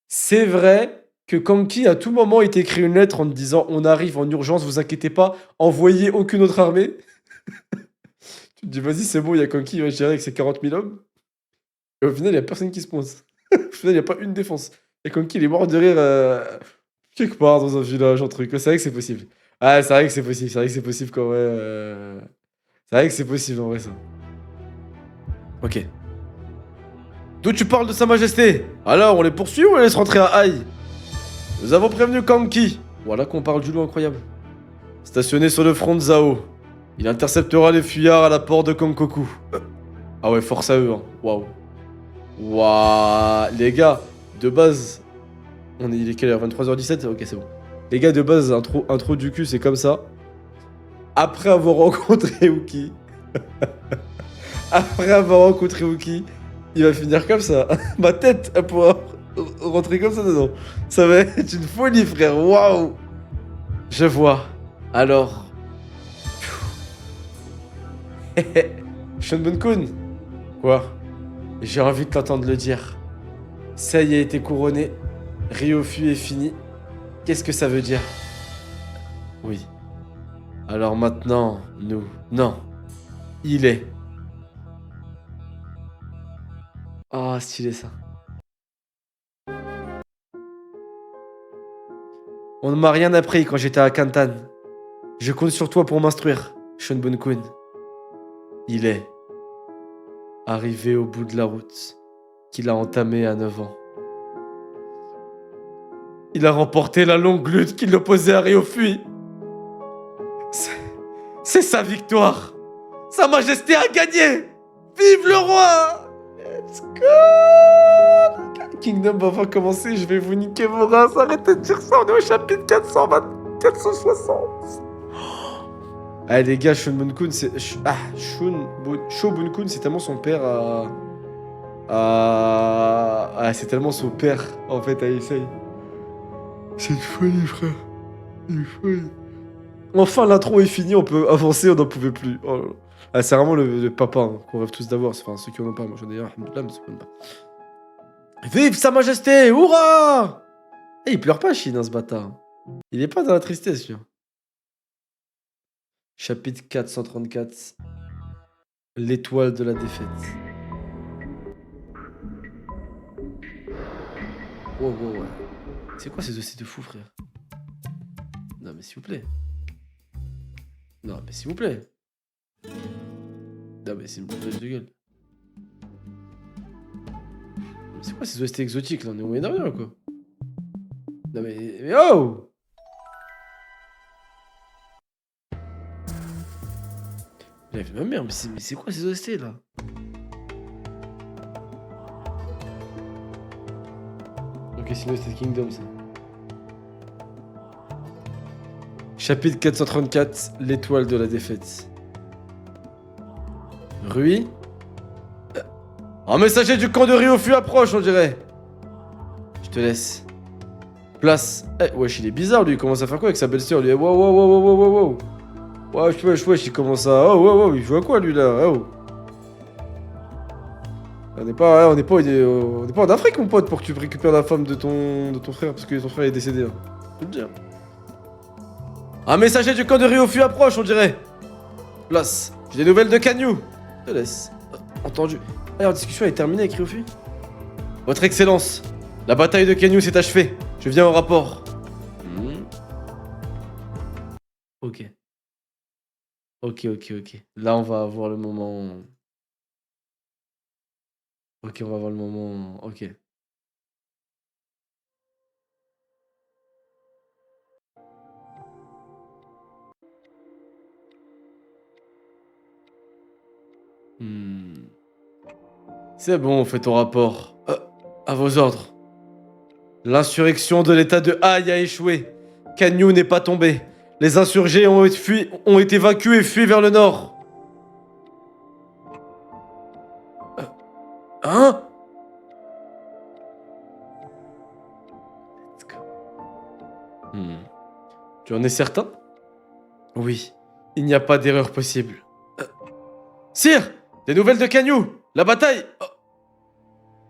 C'est vrai que Kanki, à tout moment, il t'écrit une lettre en te disant on arrive en urgence, vous inquiétez pas, envoyez aucune autre armée. Tu te dis vas-y, c'est bon, il y a Kanki, il va gérer avec ses 40 000 hommes. Et au final, il y a personne qui se pose. Au final, il y a pas une défense. Et Kanki, il est mort de rire quelque part dans un village, un truc. C'est vrai que c'est possible. Ah, c'est vrai que c'est possible. C'est vrai que c'est possible quand même. C'est vrai que c'est possible en vrai, ça. Ok. D'où tu parles de Sa Majesté? Alors, on les poursuit ou on les laisse rentrer à Ai? Nous avons prévenu Kanki. Voilà qu'on parle du loup incroyable. Stationné sur le front de Zhao. Il interceptera les fuyards à la porte de Kankoku. Ah ouais, force à eux, hein. Waouh. Waouh. Les gars, de base... Il est quelle heure? 23h17? Ok, c'est bon. Les gars, de base, intro du cul, c'est comme ça. Après avoir rencontré Uki... Après avoir rencontré Uki... Il va finir comme ça. Ma tête, elle pourra rentrer comme ça dedans. Ça va être une folie, frère. Waouh. Je vois. Alors... Shunbun-kun. Quoi? J'ai envie de t'entendre le dire. Sei a été couronné. Ryofu est fini. Qu'est-ce que ça veut dire? Oui. Alors maintenant, nous... Non. Il est... Oh, stylé ça. On ne m'a rien appris quand j'étais à Kantan. Je compte sur toi pour m'instruire, Shunbun-kun. Il est arrivé au bout de la route qu'il a entamée à 9 ans. Il a remporté la longue lutte qui l'opposait à Ryofu. C'est sa victoire. Sa Majesté a gagné. Vive le roi! Let's go! Kingdom va enfin commencer, je vais vous niquer vos races. Arrêtez de dire ça, on est au chapitre 460. Ah les gars, Shunbun-kun, c'est... Shobun-kun, c'est tellement son père à... Ah, c'est tellement son père, en fait, à Issei. C'est une folie, frère. Une folie. Enfin, l'intro est finie, on peut avancer, on n'en pouvait plus. Oh là là. Ah, c'est vraiment le papa hein, qu'on rêve tous d'avoir. Enfin, ceux qui en ont pas, moi j'en ai un, alhamdoulilah, mais c'est pas. Vive Sa Majesté! Hurrah! Eh, il pleure pas, Chine, hein, ce bâtard. Il est pas dans la tristesse, lui. Chapitre 434. L'étoile de la défaite. Wow, wow, ouais. C'est quoi ces dossiers de fou, frère? Non, mais s'il vous plaît. Non, mais s'il vous plaît. Non, mais c'est une bouteille de gueule. Mais c'est quoi ces OST exotiques, là? On est au Moyen-Orient, ou quoi? Non, mais oh! Il a fait ma mère, mais c'est quoi ces OST, là? Ok, sinon c'était Kingdom, ça. Chapitre 434, l'étoile de la défaite. Rui. Un messager du camp de Ryofu approche, on dirait. Je te laisse. Place. Eh, wesh, il est bizarre, lui. Il commence à faire quoi avec sa belle-sœur, lui? Wow, wow, wow, wow, wow, wow. Wesh, wesh, wesh, il commence à... Oh, wow, wow, il joue à quoi, lui, là? Oh. On n'est pas, on n'est pas en Afrique, mon pote, pour que tu récupères la femme de ton frère, parce que ton frère est décédé, hein. Je peux te dire. Un messager du camp de Ryofu approche, on dirait. Place. J'ai des nouvelles de Kanyu. Je te laisse. Entendu. Ah, la discussion est terminée avec Ryofu. Votre Excellence, la bataille de Kanyu s'est achevée. Je viens au rapport. Ok. Ok, ok, ok. Là, on va avoir le moment... Ok, on va avoir le moment... Ok. C'est bon, on fait ton rapport. À vos ordres. L'insurrection de l'état de Haï a échoué. Kanyu n'est pas tombé. Les insurgés ont été vaincus et fuient vers le nord. Hein? Tu en es certain? Oui. Il n'y a pas d'erreur possible. Sire! Des nouvelles de Kanyu! La bataille!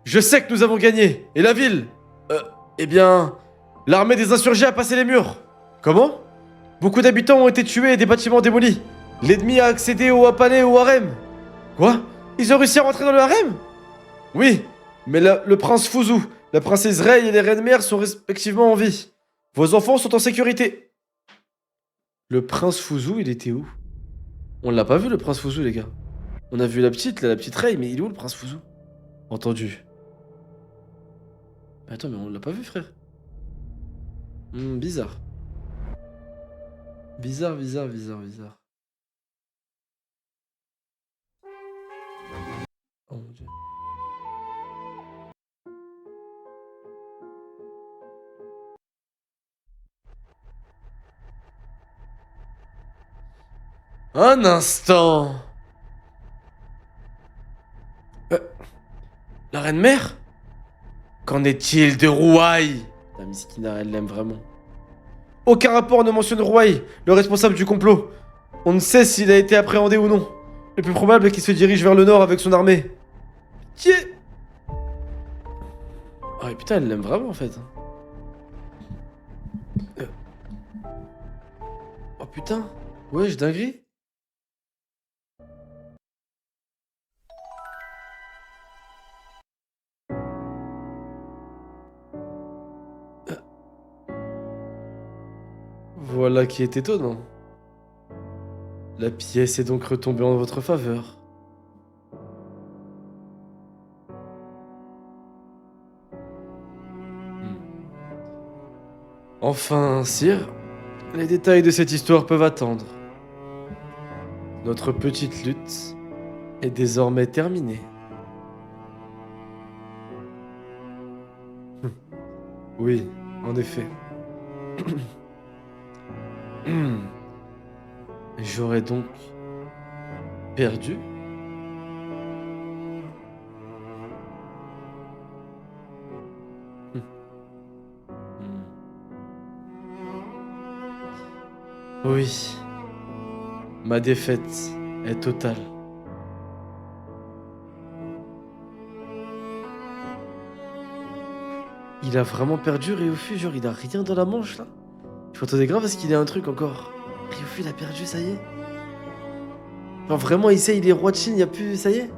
Je sais que nous avons gagné. Et la ville? Eh bien... L'armée des insurgés a passé les murs. Comment? Beaucoup d'habitants ont été tués et des bâtiments démolis. L'ennemi a accédé au palais et au harem. Quoi? Ils ont réussi à rentrer dans le harem? Oui, mais le prince Fuzu, la princesse Rei et les reines mères sont respectivement en vie. Vos enfants sont en sécurité. Le prince Fuzu, il était où? On l'a pas vu, le prince Fuzu, les gars. On a vu la petite, là, la petite Rei, mais il est où, le prince Fuzu? Entendu. Attends, mais on l'a pas vu, frère. Bizarre. Bizarre, bizarre, bizarre, bizarre. Oh mon dieu. Un instant. La reine mère? Qu'en est-il de Rouaille? La Miskina, elle l'aime vraiment. Aucun rapport ne mentionne Rouaille, le responsable du complot. On ne sait s'il a été appréhendé ou non. Le plus probable est qu'il se dirige vers le nord avec son armée. Tiens. Oh putain, elle l'aime vraiment en fait. Oh putain. Wesh, dinguerie. Voilà qui est étonnant. La pièce est donc retombée en votre faveur. Enfin, sire, les détails de cette histoire peuvent attendre. Notre petite lutte est désormais terminée. Oui, en effet. J'aurais donc perdu? Oui. Ma défaite est totale. Il a vraiment perdu Ryofu, genre il a rien dans la manche là. Je m'attendais grave à ce qu'il ait un truc encore. Ryofu il a perdu, ça y est. Genre vraiment il sait, il est roi de Chine, il y a plus, ça y est.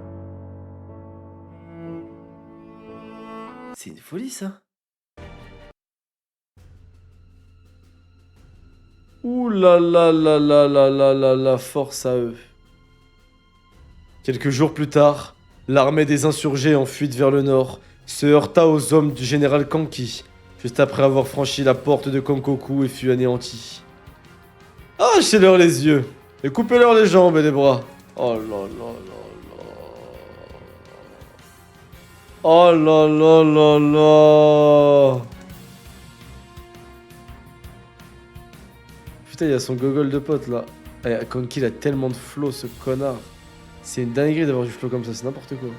C'est une folie ça. Ouh là là là là là là là là, force à eux. Quelques jours plus tard, l'armée des insurgés en fuite vers le nord se heurta aux hommes du général Kanki, juste après avoir franchi la porte de Kankoku et fut anéanti. Arrachez-leur les yeux et coupez-leur les jambes et les bras. Oh là là là là. Oh là là là là. Putain, il y a son gogol de pote là. Eh, Kanki il a tellement de flow ce connard. C'est une dinguerie d'avoir du flow comme ça, c'est n'importe quoi.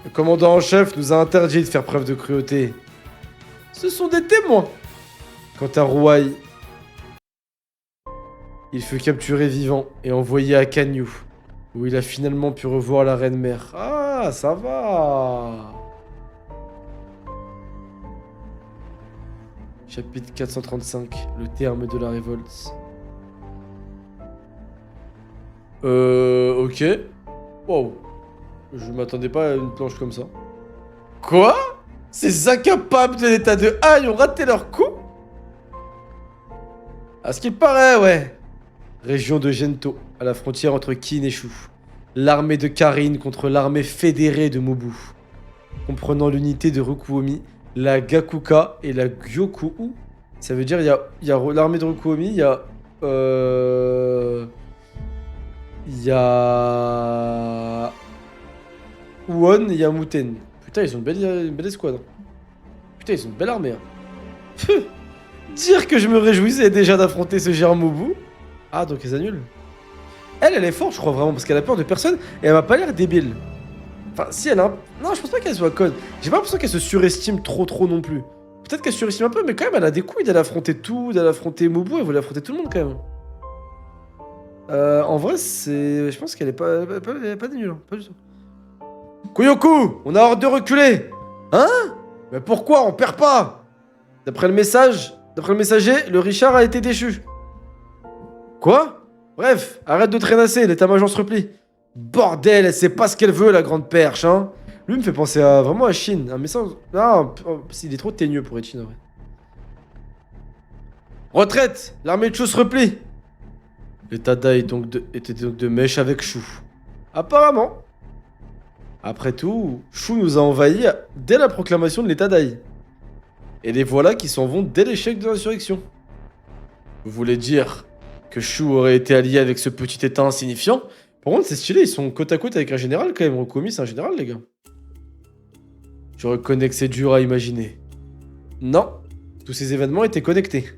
Le commandant en chef nous a interdit de faire preuve de cruauté. Ce sont des témoins. Quant à Ruai, il fut capturé vivant et envoyé à Kanyu, où il a finalement pu revoir la reine mère. Ah, ça va. Chapitre 435, le terme de la révolte. Ok. Wow. Je m'attendais pas à une planche comme ça. Quoi? Ces incapables de l'état de Haï ont raté leur coup? À ce qu'il paraît, ouais. Région de Gento, à la frontière entre Kin et Shu. L'armée de Karin contre l'armée fédérée de Mobu. Comprenant l'unité de Rukuomi, la Gakuka et la Gyoku. Ça veut dire il y a l'armée de Rukuomi, il y a... Il y a... Uon et il y a Muten. Putain, ils ont une belle escouade. Putain, ils ont une belle armée. Hein. Dire que je me réjouissais déjà d'affronter ce géant Mobu. Ah, donc ils annulent. Elle est forte, je crois vraiment, parce qu'elle a peur de personne et elle m'a pas l'air débile. Enfin, si elle a un... Non, je pense pas qu'elle soit conne. J'ai pas l'impression qu'elle se surestime trop non plus. Peut-être qu'elle surestime un peu, mais quand même, elle a des couilles d'aller affronter tout, d'aller affronter Mobu, elle voulait affronter tout le monde quand même. En vrai, c'est... Je pense qu'elle est pas... Elle est pas nulle, hein, pas du tout. Koyoku, on a ordre de reculer. Hein? Mais pourquoi? On perd pas. D'après le messager, le Richard a été déchu. Quoi? Bref, arrête de traînasser, l'état-major se replie. Bordel, elle sait pas ce qu'elle veut, la grande perche, hein. Lui me fait penser à vraiment à Shin. Un message... Ah, il est trop teigneux pour être Shin, en vrai. Retraite! L'armée de Shu se replie. L'état d'A était donc de mèche avec Shu. Apparemment. Après tout, Shu nous a envahis dès la proclamation de l'état d'Aï. Et les voilà qui s'en vont dès l'échec de l'insurrection. Vous voulez dire que Shu aurait été allié avec ce petit état insignifiant? Par contre, c'est stylé, ils sont côte à côte avec un général quand même. Rokomi, c'est un général, les gars. Je reconnais que c'est dur à imaginer. Non, tous ces événements étaient connectés.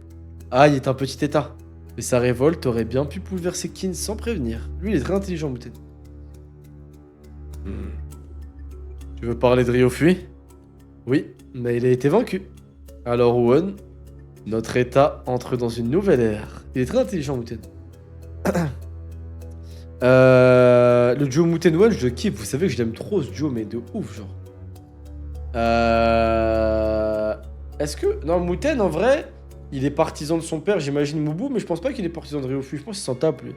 Aïe est un petit état. Mais sa révolte aurait bien pu bouleverser Kin sans prévenir. Lui, il est très intelligent, Muten. Tu veux parler de Ryofui? Oui, mais il a été vaincu. Alors, Won, notre état entre dans une nouvelle ère. Il est très intelligent, Muten. Le duo Muten Won, je le kiffe. Vous savez que je l'aime trop, ce duo, mais de ouf, genre. Est-ce que... Non, Muten, en vrai, il est partisan de son père, j'imagine Mubu, mais je pense pas qu'il est partisan de Ryofui. Je pense qu'il s'en tape, lui.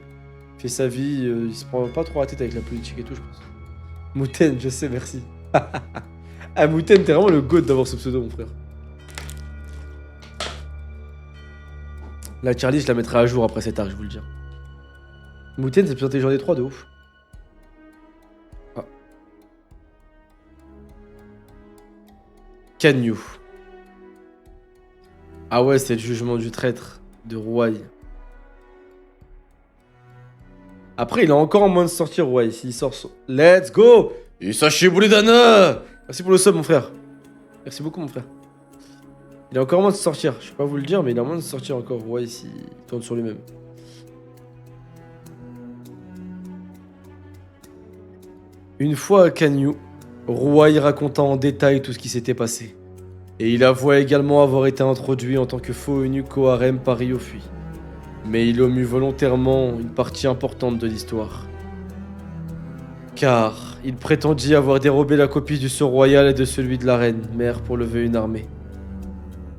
Il fait sa vie, il se prend pas trop la tête avec la politique et tout, je pense. Muten, je sais, merci. Ah, Muten, t'es vraiment le goat d'avoir ce pseudo, mon frère. La Charlie, je la mettrai à jour après cet arc, je vous le dis. Muten, c'est le plus intelligent des trois, de ouf. Ah. Kanyu. Ah ouais, c'est le jugement du traître de Ruai. Après, il a encore en moins de sortir, Ruai. S'il sort... Let's go! Isashi Buridana! Merci pour le sub, mon frère. Merci beaucoup, mon frère. Il a encore moins de sortir. Je peux pas vous le dire, mais il a moins de sortir encore. Ruai, s'il tourne sur lui-même. Une fois à Kanyu, Ruai raconta en détail tout ce qui s'était passé. Et il avoua également avoir été introduit en tant que faux eunuque au harem par Ryofui. Mais il omut volontairement une partie importante de l'histoire. Car il prétendit avoir dérobé la copie du sceau royal et de celui de la reine, mère pour lever une armée.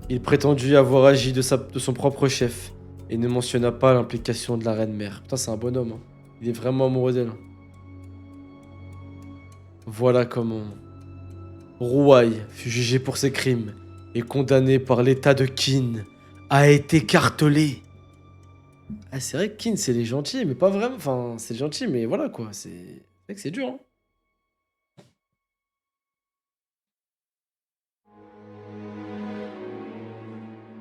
Il prétendit avoir agi de son propre chef, et ne mentionna pas l'implication de la reine mère. Putain, c'est un bonhomme, hein. Il est vraiment amoureux d'elle. Voilà comment Ruai fut jugé pour ses crimes et condamné par l'état de Qin à être écartelé. Ah, c'est vrai que Qin, c'est les gentils, mais pas vraiment. Enfin, c'est les gentils, mais voilà quoi. C'est vrai que c'est dur, hein.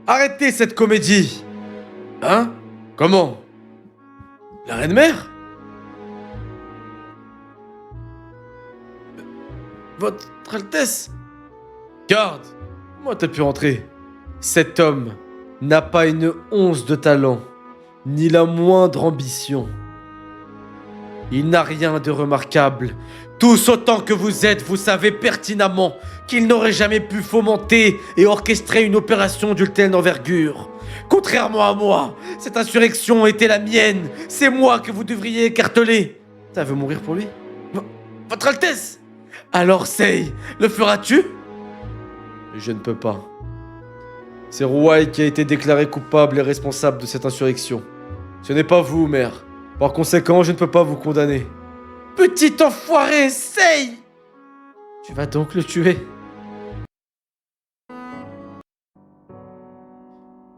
Arrêtez cette comédie! Hein? Comment? La reine mère? Votre Altesse? Garde! Comment t'as pu rentrer? Cet homme n'a pas une once de talent, ni la moindre ambition. Il n'a rien de remarquable. Tous autant que vous êtes, vous savez pertinemment qu'il n'aurait jamais pu fomenter et orchestrer une opération d'une telle envergure. Contrairement à moi, cette insurrection était la mienne. C'est moi que vous devriez écarteler. Ça veut mourir pour lui? Votre Altesse! Alors Sei, le feras-tu? Je ne peux pas. C'est Ruai qui a été déclaré coupable et responsable de cette insurrection. Ce n'est pas vous, mère. Par conséquent, je ne peux pas vous condamner. Petit enfoiré, Sei! Tu vas donc le tuer?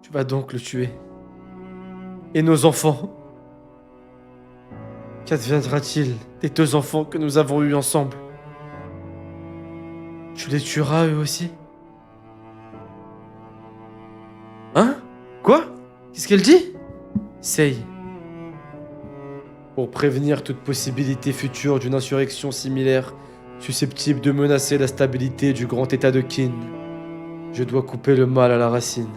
Tu vas donc le tuer. Et nos enfants? Qu'adviendra-t-il des 2 enfants que nous avons eus ensemble? Tu les tueras eux aussi? Hein? Quoi? Qu'est-ce qu'elle dit? Sei. Pour prévenir toute possibilité future d'une insurrection similaire, susceptible de menacer la stabilité du grand état de Qin, je dois couper le mal à la racine.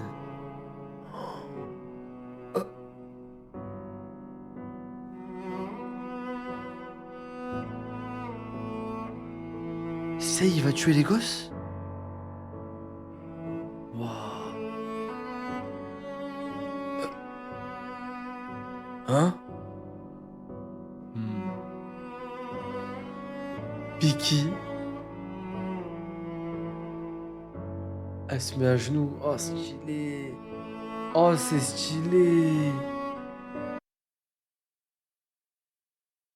Sei, il va tuer les gosses? Waouh. Hein? Piki. Elle se met à genoux. Oh, stylé. Oh, c'est stylé.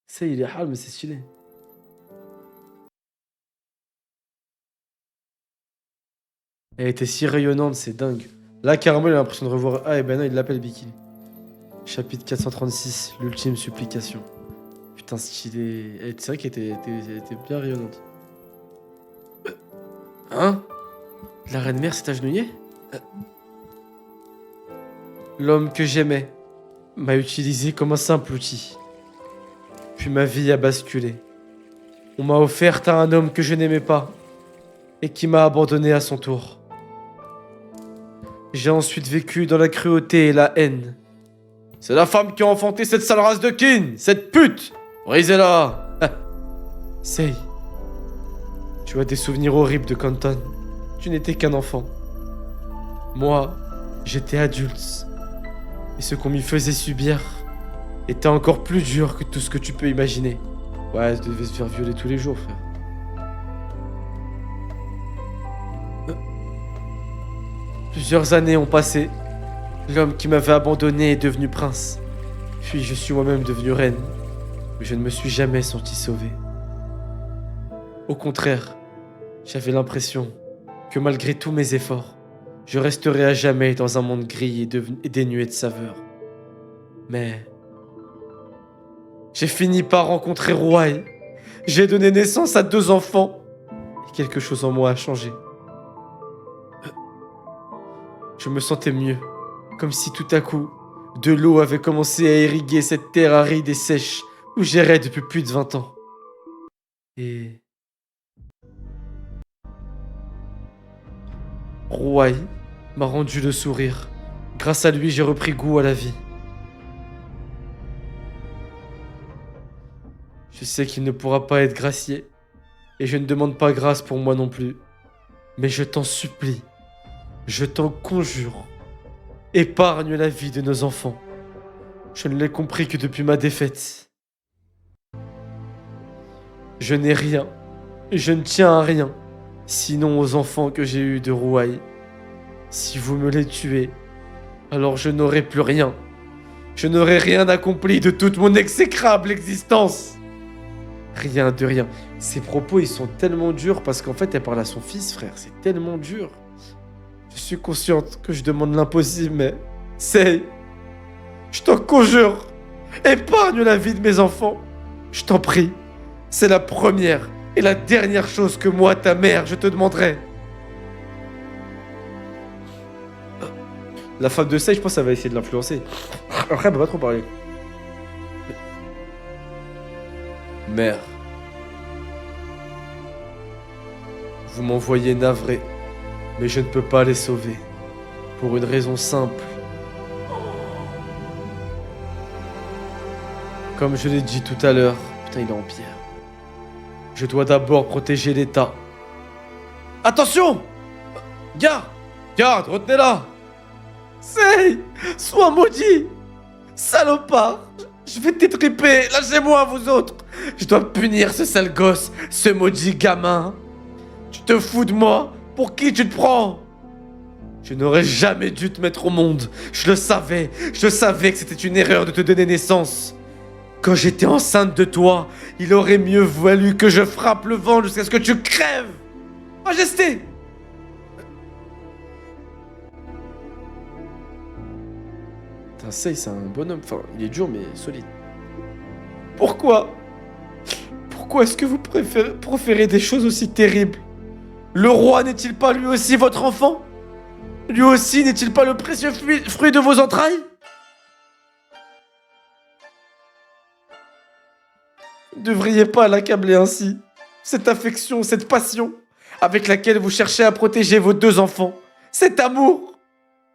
Ça, il est hal, mais c'est stylé. Elle était si rayonnante, c'est dingue. Là, carrément, il a l'impression de revoir. Ah, et ben non, il l'appelle Biki. Chapitre 436, l'ultime supplication. Putain, stylé. C'est vrai qu'elle était bien rayonnante. Hein? La reine mère s'est agenouillée? L'homme que j'aimais m'a utilisé comme un simple outil. Puis ma vie a basculé. On m'a offert à un homme que je n'aimais pas et qui m'a abandonné à son tour. J'ai ensuite vécu dans la cruauté et la haine. C'est la femme qui a enfanté cette sale race de Qin, cette pute! Brisez-la! Sei, tu as des souvenirs horribles de Canton. Tu n'étais qu'un enfant. Moi, j'étais adulte. Et ce qu'on m'y faisait subir était encore plus dur que tout ce que tu peux imaginer. Ouais, je devais se faire violer tous les jours, frère. Plusieurs années ont passé. L'homme qui m'avait abandonné est devenu prince. Puis je suis moi-même devenu reine. Mais je ne me suis jamais senti sauvé. Au contraire, j'avais l'impression que malgré tous mes efforts, je resterais à jamais dans un monde gris et dénué de saveur. Mais j'ai fini par rencontrer Ruai. J'ai donné naissance à 2 enfants. Et quelque chose en moi a changé. Je me sentais mieux. Comme si tout à coup, de l'eau avait commencé à irriguer cette terre aride et sèche où j'errais depuis plus de 20 ans. Et Ruai m'a rendu le sourire. Grâce à lui, j'ai repris goût à la vie. Je sais qu'il ne pourra pas être gracié, et je ne demande pas grâce pour moi non plus. Mais je t'en supplie, Je t'en conjure, épargne la vie de nos enfants. Je ne l'ai compris que depuis ma défaite. Je n'ai rien, je ne tiens à rien, sinon aux enfants que j'ai eus de Rouaille. Si vous me les tuez, alors je n'aurai plus rien. Je n'aurai rien accompli de toute mon exécrable existence. Rien de rien. Ces propos, ils sont tellement durs parce qu'en fait, elle parle à son fils, frère. C'est tellement dur. Je suis consciente que je demande l'impossible, mais... Je t'en conjure, épargne la vie de mes enfants. Je t'en prie. C'est la première et la dernière chose que moi, ta mère, je te demanderai. La femme de Sei, je pense, ça va essayer de l'influencer. Après, elle peut pas trop parler. Mère. Vous m'envoyez navré, mais je ne peux pas les sauver. Pour une raison simple. Comme je l'ai dit tout à l'heure, putain, il est en pierre. Je dois d'abord protéger l'État. Attention! Garde, retenez-la! Sei! Sois maudit! Salopard! Je vais t'étriper! Lâchez-moi, vous autres! Je dois punir ce sale gosse, ce maudit gamin! Tu te fous de moi? Pour qui tu te prends? Je n'aurais jamais dû te mettre au monde. Je le savais que c'était une erreur de te donner naissance. Quand j'étais enceinte de toi, il aurait mieux valu que je frappe le vent jusqu'à ce que tu crèves. Majesté! Putain, Sei, c'est un bonhomme. Enfin, il est dur, mais solide. Pourquoi est-ce que vous proférez des choses aussi terribles? Le roi n'est-il pas lui aussi votre enfant? Lui aussi n'est-il pas le précieux fruit de vos entrailles? Vous ne devriez pas l'accabler ainsi. Cette affection, cette passion avec laquelle vous cherchez à protéger vos deux enfants. Cet amour.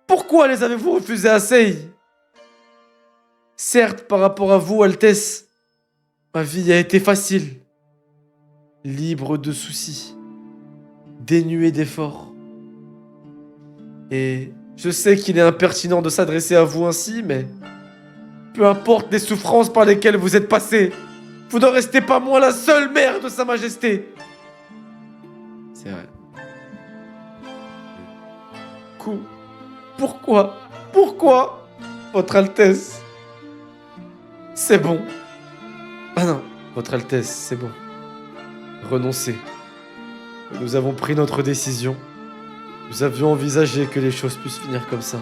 Pourquoi les avez-vous refusés à Sei? Certes, par rapport à vous, Altesse, ma vie a été facile. Libre de soucis. Dénuée d'efforts. Et je sais qu'il est impertinent de s'adresser à vous ainsi, mais... peu importe les souffrances par lesquelles vous êtes passés, vous ne restez pas moins la seule mère de Sa Majesté. C'est vrai. Pourquoi, Votre Altesse? C'est bon. Ah non, Votre Altesse, c'est bon. Renoncez. Nous avons pris notre décision. Nous avions envisagé que les choses puissent finir comme ça.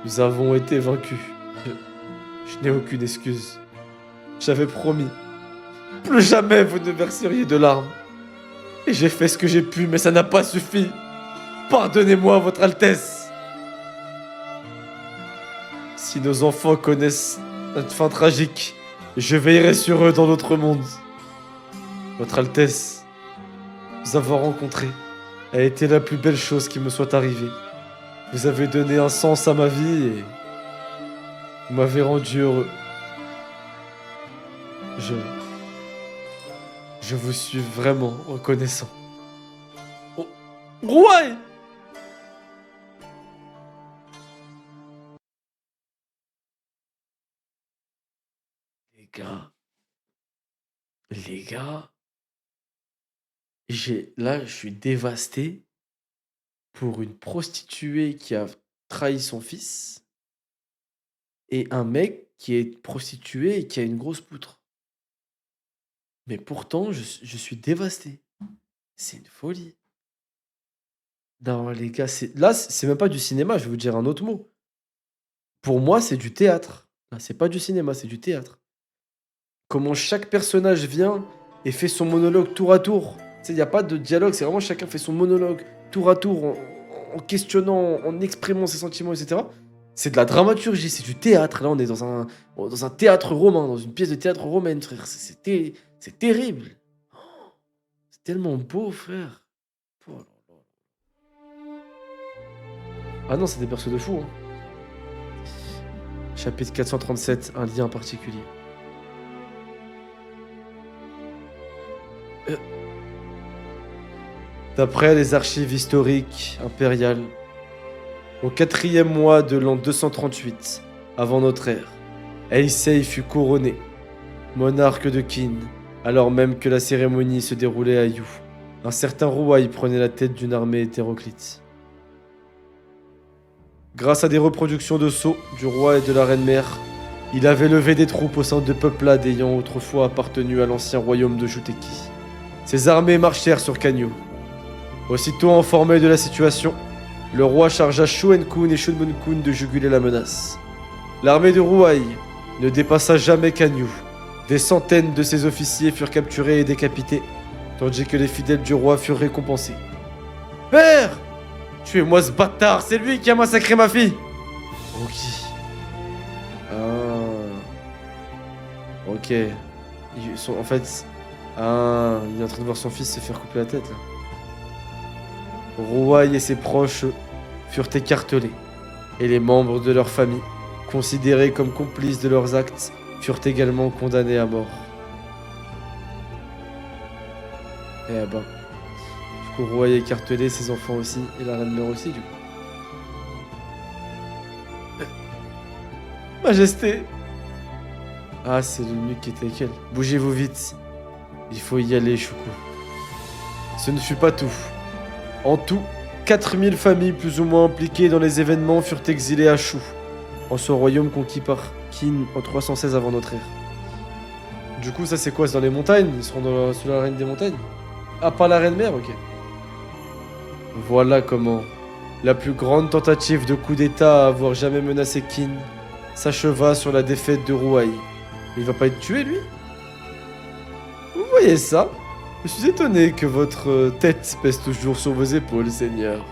Nous avons été vaincus. Je n'ai aucune excuse. J'avais promis. Plus jamais vous ne verseriez de larmes. Et j'ai fait ce que j'ai pu, mais ça n'a pas suffi. Pardonnez-moi, Votre Altesse. Si nos enfants connaissent notre fin tragique, je veillerai sur eux dans l'autre monde. Votre Altesse, vous avoir rencontré a été la plus belle chose qui me soit arrivée. Vous avez donné un sens à ma vie et vous m'avez rendu heureux. Je vous suis vraiment reconnaissant. Oh, ouais! Les gars, là, je suis dévasté pour une prostituée qui a trahi son fils et un mec qui est prostitué et qui a une grosse poutre. Mais pourtant, je suis dévasté. C'est une folie. Non, les gars, là, c'est même pas du cinéma, je vais vous dire un autre mot. Pour moi, c'est du théâtre. Là, c'est pas du cinéma, c'est du théâtre. Comment chaque personnage vient et fait son monologue tour à tour. Tu sais, il n'y a pas de dialogue, c'est vraiment chacun fait son monologue tour à tour en questionnant, en exprimant ses sentiments, etc. C'est de la dramaturgie, c'est du théâtre. Là, on est dans un théâtre romain, dans une pièce de théâtre romaine, frère. C'est terrible. Oh, c'est tellement beau, frère. Oh là là. Ah non, c'est des persos de fou. Hein. Chapitre 437, un lien particulier. D'après les archives historiques impériales, au 4e mois de l'an 238, avant notre ère, Eisei fut couronné, monarque de Qin, alors même que la cérémonie se déroulait à Yu. Un certain Ruai prenait la tête d'une armée hétéroclite. Grâce à des reproductions de sceaux du roi et de la reine-mère, il avait levé des troupes au sein de peuplades ayant autrefois appartenu à l'ancien royaume de Juteki. Ces armées marchèrent sur Kanyu. Aussitôt informé de la situation, le roi chargea Shuenkun et Shunmun-kun de juguler la menace. L'armée de Ruai ne dépassa jamais Kanyu. Des centaines de ses officiers furent capturés et décapités, tandis que les fidèles du roi furent récompensés. « Père! Tuez-moi ce bâtard, c'est lui qui a massacré ma fille !» Ok. Ok. En fait... il est en train de voir son fils se faire couper la tête, là. Ruai et ses proches furent écartelés, et les membres de leur famille, considérés comme complices de leurs actes, furent également condamnés à mort. Eh ben... Du coup, Ruai est écartelé, ses enfants aussi, et la reine-mère aussi, du coup. Majesté! Ah, c'est l'eunuque qui était avec elle. Bougez-vous vite. Il faut y aller, Shuko. Ce ne fut pas tout. En tout, 4000 familles plus ou moins impliquées dans les événements furent exilées à Shu, en ce royaume conquis par Qin en 316 avant notre ère. Du coup, ça c'est quoi? C'est dans les montagnes? Ils seront sous la reine des montagnes? Ah, pas la reine-mère? Ok. Voilà comment la plus grande tentative de coup d'état à avoir jamais menacé Qin s'acheva sur la défaite de Ruai. Il va pas être tué, lui? Vous voyez ça? Je suis étonné que votre tête pèse toujours sur vos épaules, Seigneur.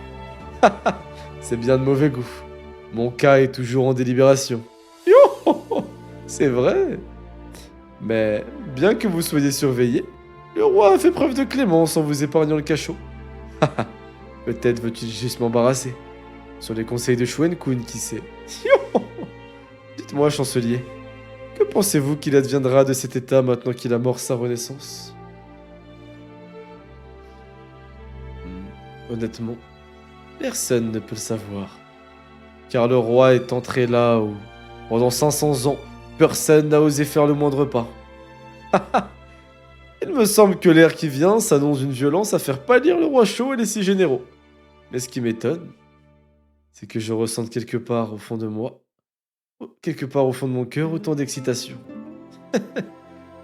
C'est bien de mauvais goût. Mon cas est toujours en délibération. Yo! C'est vrai. Mais bien que vous soyez surveillé, le roi a fait preuve de clémence en vous épargnant le cachot. Peut-être veut-il juste m'embarrasser. Sur les conseils de Shuenkun, qui sait. Dites-moi, chancelier, que pensez-vous qu'il adviendra de cet état maintenant qu'il a mort sa renaissance? Honnêtement, personne ne peut le savoir. Car le roi est entré là où, pendant 500 ans, personne n'a osé faire le moindre pas. Il me semble que l'ère qui vient s'annonce d'une violence à faire pâlir le roi chaud et les 6 généraux. Mais ce qui m'étonne, c'est que je ressente quelque part au fond de moi, quelque part au fond de mon cœur, autant d'excitation.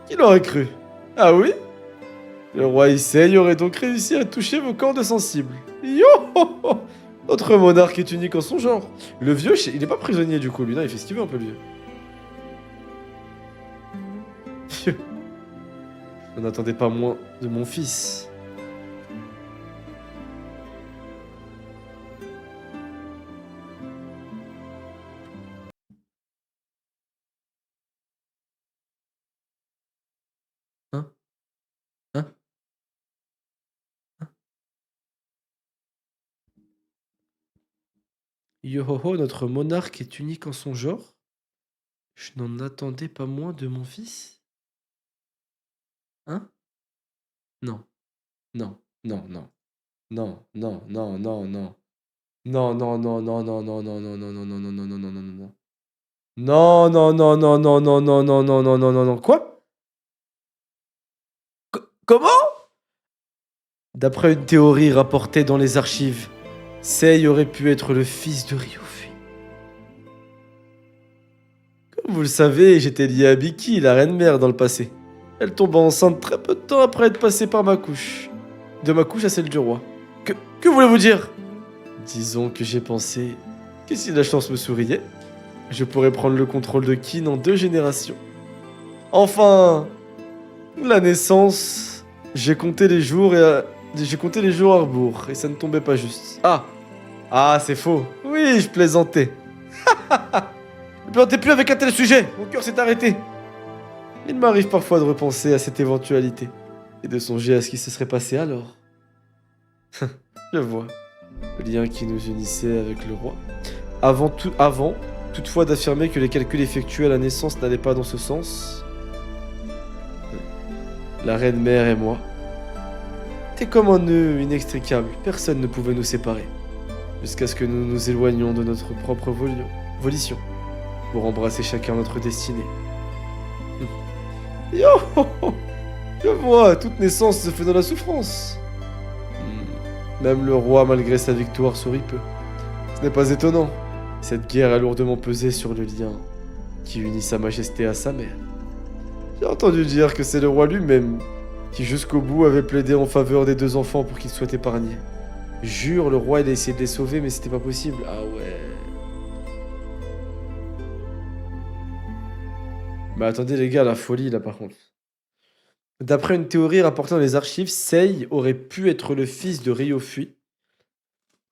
Qui l'aurait cru? Ah oui? Le roi Issei aurait donc réussi à toucher vos cordes sensibles. Yo! Notre monarque est unique en son genre. Le vieux, il est pas prisonnier du coup, lui, non, il fait ce qu'il veut un peu le vieux. Je n'attendais pas moins de mon fils. Hein? Hein? Yo-ho-ho, notre monarque est unique en son genre. Je n'en attendais pas moins de mon fils. Hein? Non. Non. Non, non. Non, non, non, non, non. Non, non, non, non, non, non, non, non, non, non, non, non, non, non, non, non, non, non. Non, non, non, non, non, non, non, non, non, non, non, non, non. Quoi? Comment? D'après une théorie rapportée dans les archives, Sei aurait pu être le fils de Ryofui. Comme vous le savez, j'étais lié à Biki, la reine-mère, dans le passé. Elle tomba enceinte très peu de temps après être passée par ma couche. De ma couche à celle du roi. Que voulez-vous dire? Disons que j'ai pensé que si la chance me souriait, je pourrais prendre le contrôle de Qin en 2 générations. Enfin, la naissance, j'ai compté les jours à rebours et ça ne tombait pas juste. Ah, c'est faux. Oui, je plaisantais. Ne plaisantez plus avec un tel sujet. Mon cœur s'est arrêté. Il m'arrive parfois de repenser à cette éventualité et de songer à ce qui se serait passé alors. Je vois le lien qui nous unissait avec le roi. Avant toutefois d'affirmer que les calculs effectués à la naissance n'allaient pas dans ce sens, la reine-mère et moi C'était comme un nœud inextricable, personne ne pouvait nous séparer. Jusqu'à ce que nous nous éloignions de notre propre volition, pour embrasser chacun notre destinée. Yo! Je vois, toute naissance se fait dans la souffrance. Même le roi, malgré sa victoire, sourit peu. Ce n'est pas étonnant. Cette guerre a lourdement pesé sur le lien qui unit sa majesté à sa mère. J'ai entendu dire que c'est le roi lui-même qui jusqu'au bout avait plaidé en faveur des deux enfants pour qu'ils soient épargnés. Jure, le roi il a essayé de les sauver mais c'était pas possible. Ah ouais. Mais attendez les gars, la folie là par contre. D'après une théorie rapportée dans les archives, Sei aurait pu être le fils de Ryofui,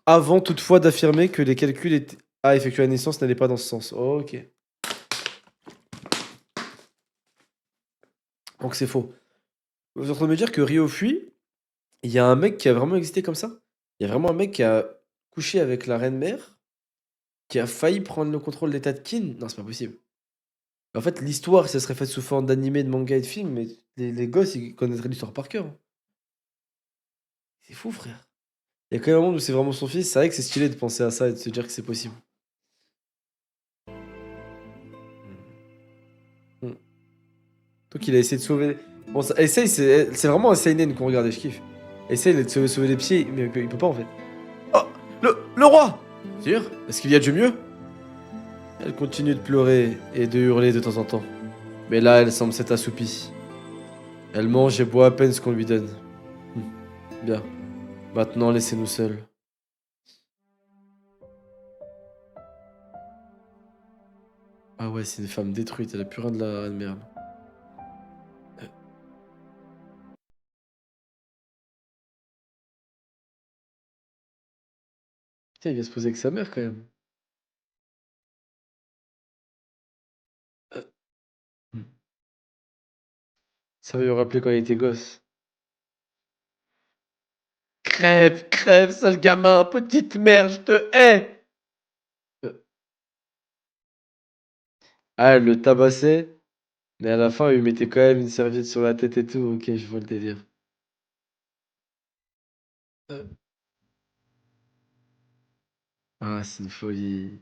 avant toutefois d'affirmer que les calculs à effectuer la naissance n'allaient pas dans ce sens. Oh, ok. Donc c'est faux. Vous êtes en train de me dire que Ryofui, il y a un mec qui a vraiment existé comme ça? Il y a vraiment un mec qui a couché avec la reine-mère, qui a failli prendre le contrôle de l'état de Qin? Non, c'est pas possible. En fait, l'histoire, ça serait faite sous forme d'animé, de manga et de film, mais les gosses, ils connaîtraient l'histoire par cœur, hein. C'est fou, frère. Il y a quand même un monde où c'est vraiment son fils. C'est vrai que c'est stylé de penser à ça et de se dire que c'est possible. Hmm. Donc il a essayé de sauver. Bon, ça, essaye, c'est vraiment un seinen qu'on regardait, je kiffe. Essaye de sauver les pieds, mais il peut pas en fait. Oh, le roi! Sûr? Est-ce qu'il y a du mieux? Elle continue de pleurer et de hurler de temps en temps. Mais là, elle semble s'être assoupie. Elle mange et boit à peine ce qu'on lui donne. Bien. Maintenant, laissez-nous seuls. Ah ouais, c'est une femme détruite, elle a plus rien de la merde. Putain, il vient se poser avec sa mère quand même. Hmm. Ça va lui rappeler quand il était gosse. Crève, crève, sale gamin, petite mère, je te hais! Euh, Ah, elle le tabassait, mais à la fin, il lui mettait quand même une serviette sur la tête et tout. Ok, je vois le délire. Euh, Ah, c'est une folie.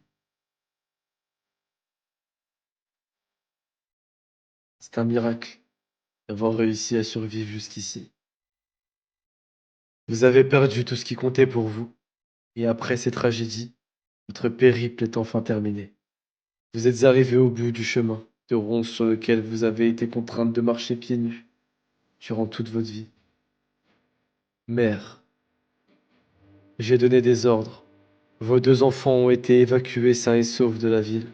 C'est un miracle d'avoir réussi à survivre jusqu'ici. Vous avez perdu tout ce qui comptait pour vous, et après ces tragédies, votre périple est enfin terminé. Vous êtes arrivé au bout du chemin de ronce sur lequel vous avez été contrainte de marcher pieds nus durant toute votre vie. Mère, j'ai donné des ordres. Vos deux enfants ont été évacués sains et saufs de la ville.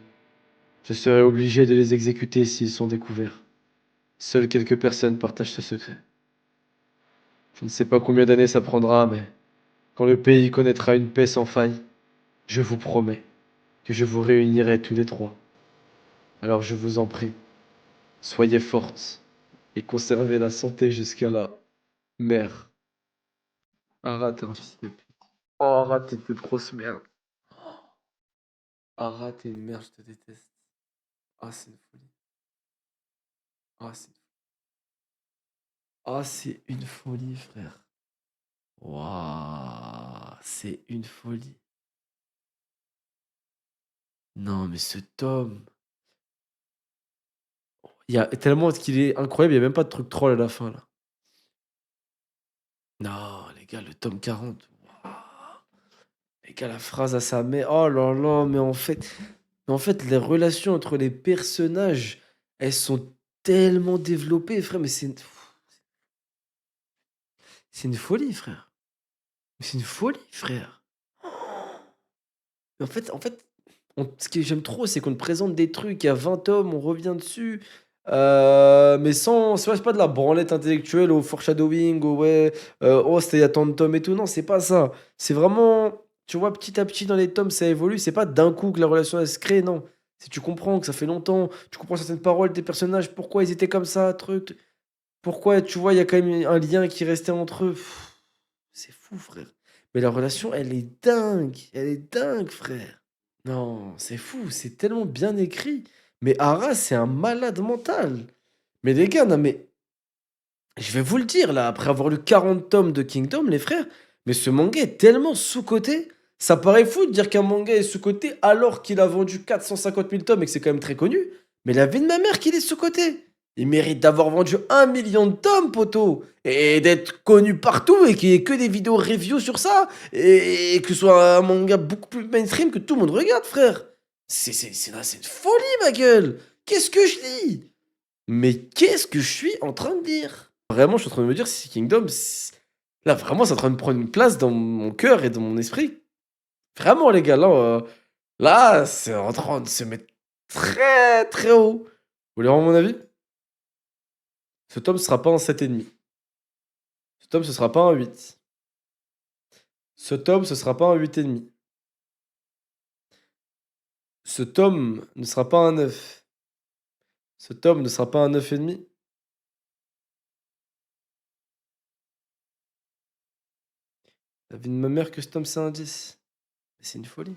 Je serai obligé de les exécuter s'ils sont découverts. Seules quelques personnes partagent ce secret. Je ne sais pas combien d'années ça prendra, mais quand le pays connaîtra une paix sans faille, je vous promets que je vous réunirai tous les trois. Alors je vous en prie, soyez fortes et conservez la santé jusqu'à la mère. Arrête, un fils de pute. Oh, arrête, t'es de grosse merde. Arrête, t'es une merde, je te déteste. Ah, c'est une folie. Ah, c'est une folie, frère. Waouh, c'est une folie. Non, mais ce tome, il y a tellement qu'il est incroyable, il y a même pas de truc troll à la fin, là. Non, les gars, le tome 40. Waouh. Les gars, la phrase à sa mère. Oh là là, mais en fait, les relations entre les personnages, elles sont tellement développées, frère, mais c'est une folie, frère. C'est une folie, frère. Mais en fait, ce que j'aime trop, c'est qu'on te présente des trucs, il y a 20 tomes, on revient dessus, mais sans, c'est pas de la branlette intellectuelle au foreshadowing, au ouais, oh, c'était il y a tant de tomes et tout. Non, c'est pas ça. C'est vraiment, tu vois, petit à petit dans les tomes, ça évolue. C'est pas d'un coup que la relation elle se crée, non. Si tu comprends que ça fait longtemps, tu comprends certaines paroles des personnages, pourquoi ils étaient comme ça, truc. Pourquoi, tu vois, il y a quand même un lien qui restait entre eux. C'est fou, frère. Mais la relation, elle est dingue. Elle est dingue, frère. Non, c'est fou, c'est tellement bien écrit. Mais Ara, c'est un malade mental. Mais les gars, non mais Je vais vous le dire là, après avoir lu 40 tomes de Kingdom, les frères, mais ce manga est tellement sous-coté. Ça paraît fou de dire qu'un manga est sous-coté alors qu'il a vendu 450 000 tomes et que c'est quand même très connu. Mais la vie de ma mère qu'il est sous-coté. Il mérite d'avoir vendu 1 million de tomes, poteau. Et d'être connu partout et qu'il y ait que des vidéos review sur ça. Et que ce soit un manga beaucoup plus mainstream que tout le monde regarde, frère. C'est une folie, ma gueule. Qu'est-ce que je lis? Mais qu'est-ce que je suis en train de dire? Vraiment, je suis en train de me dire si Kingdom, là, vraiment, c'est en train de prendre une place dans mon cœur et dans mon esprit. Vraiment, les gars, là, c'est en train de se mettre très, très haut. Vous voulez avoir mon avis? Ce tome sera pas un 7,5. Ce tome, ce sera pas un 8. Ce tome, ce sera pas un 8,5. Ce tome ne sera pas un 9. Ce tome ne sera pas un 9,5. La vie de ma mère que ce tome, c'est un 10. C'est une folie.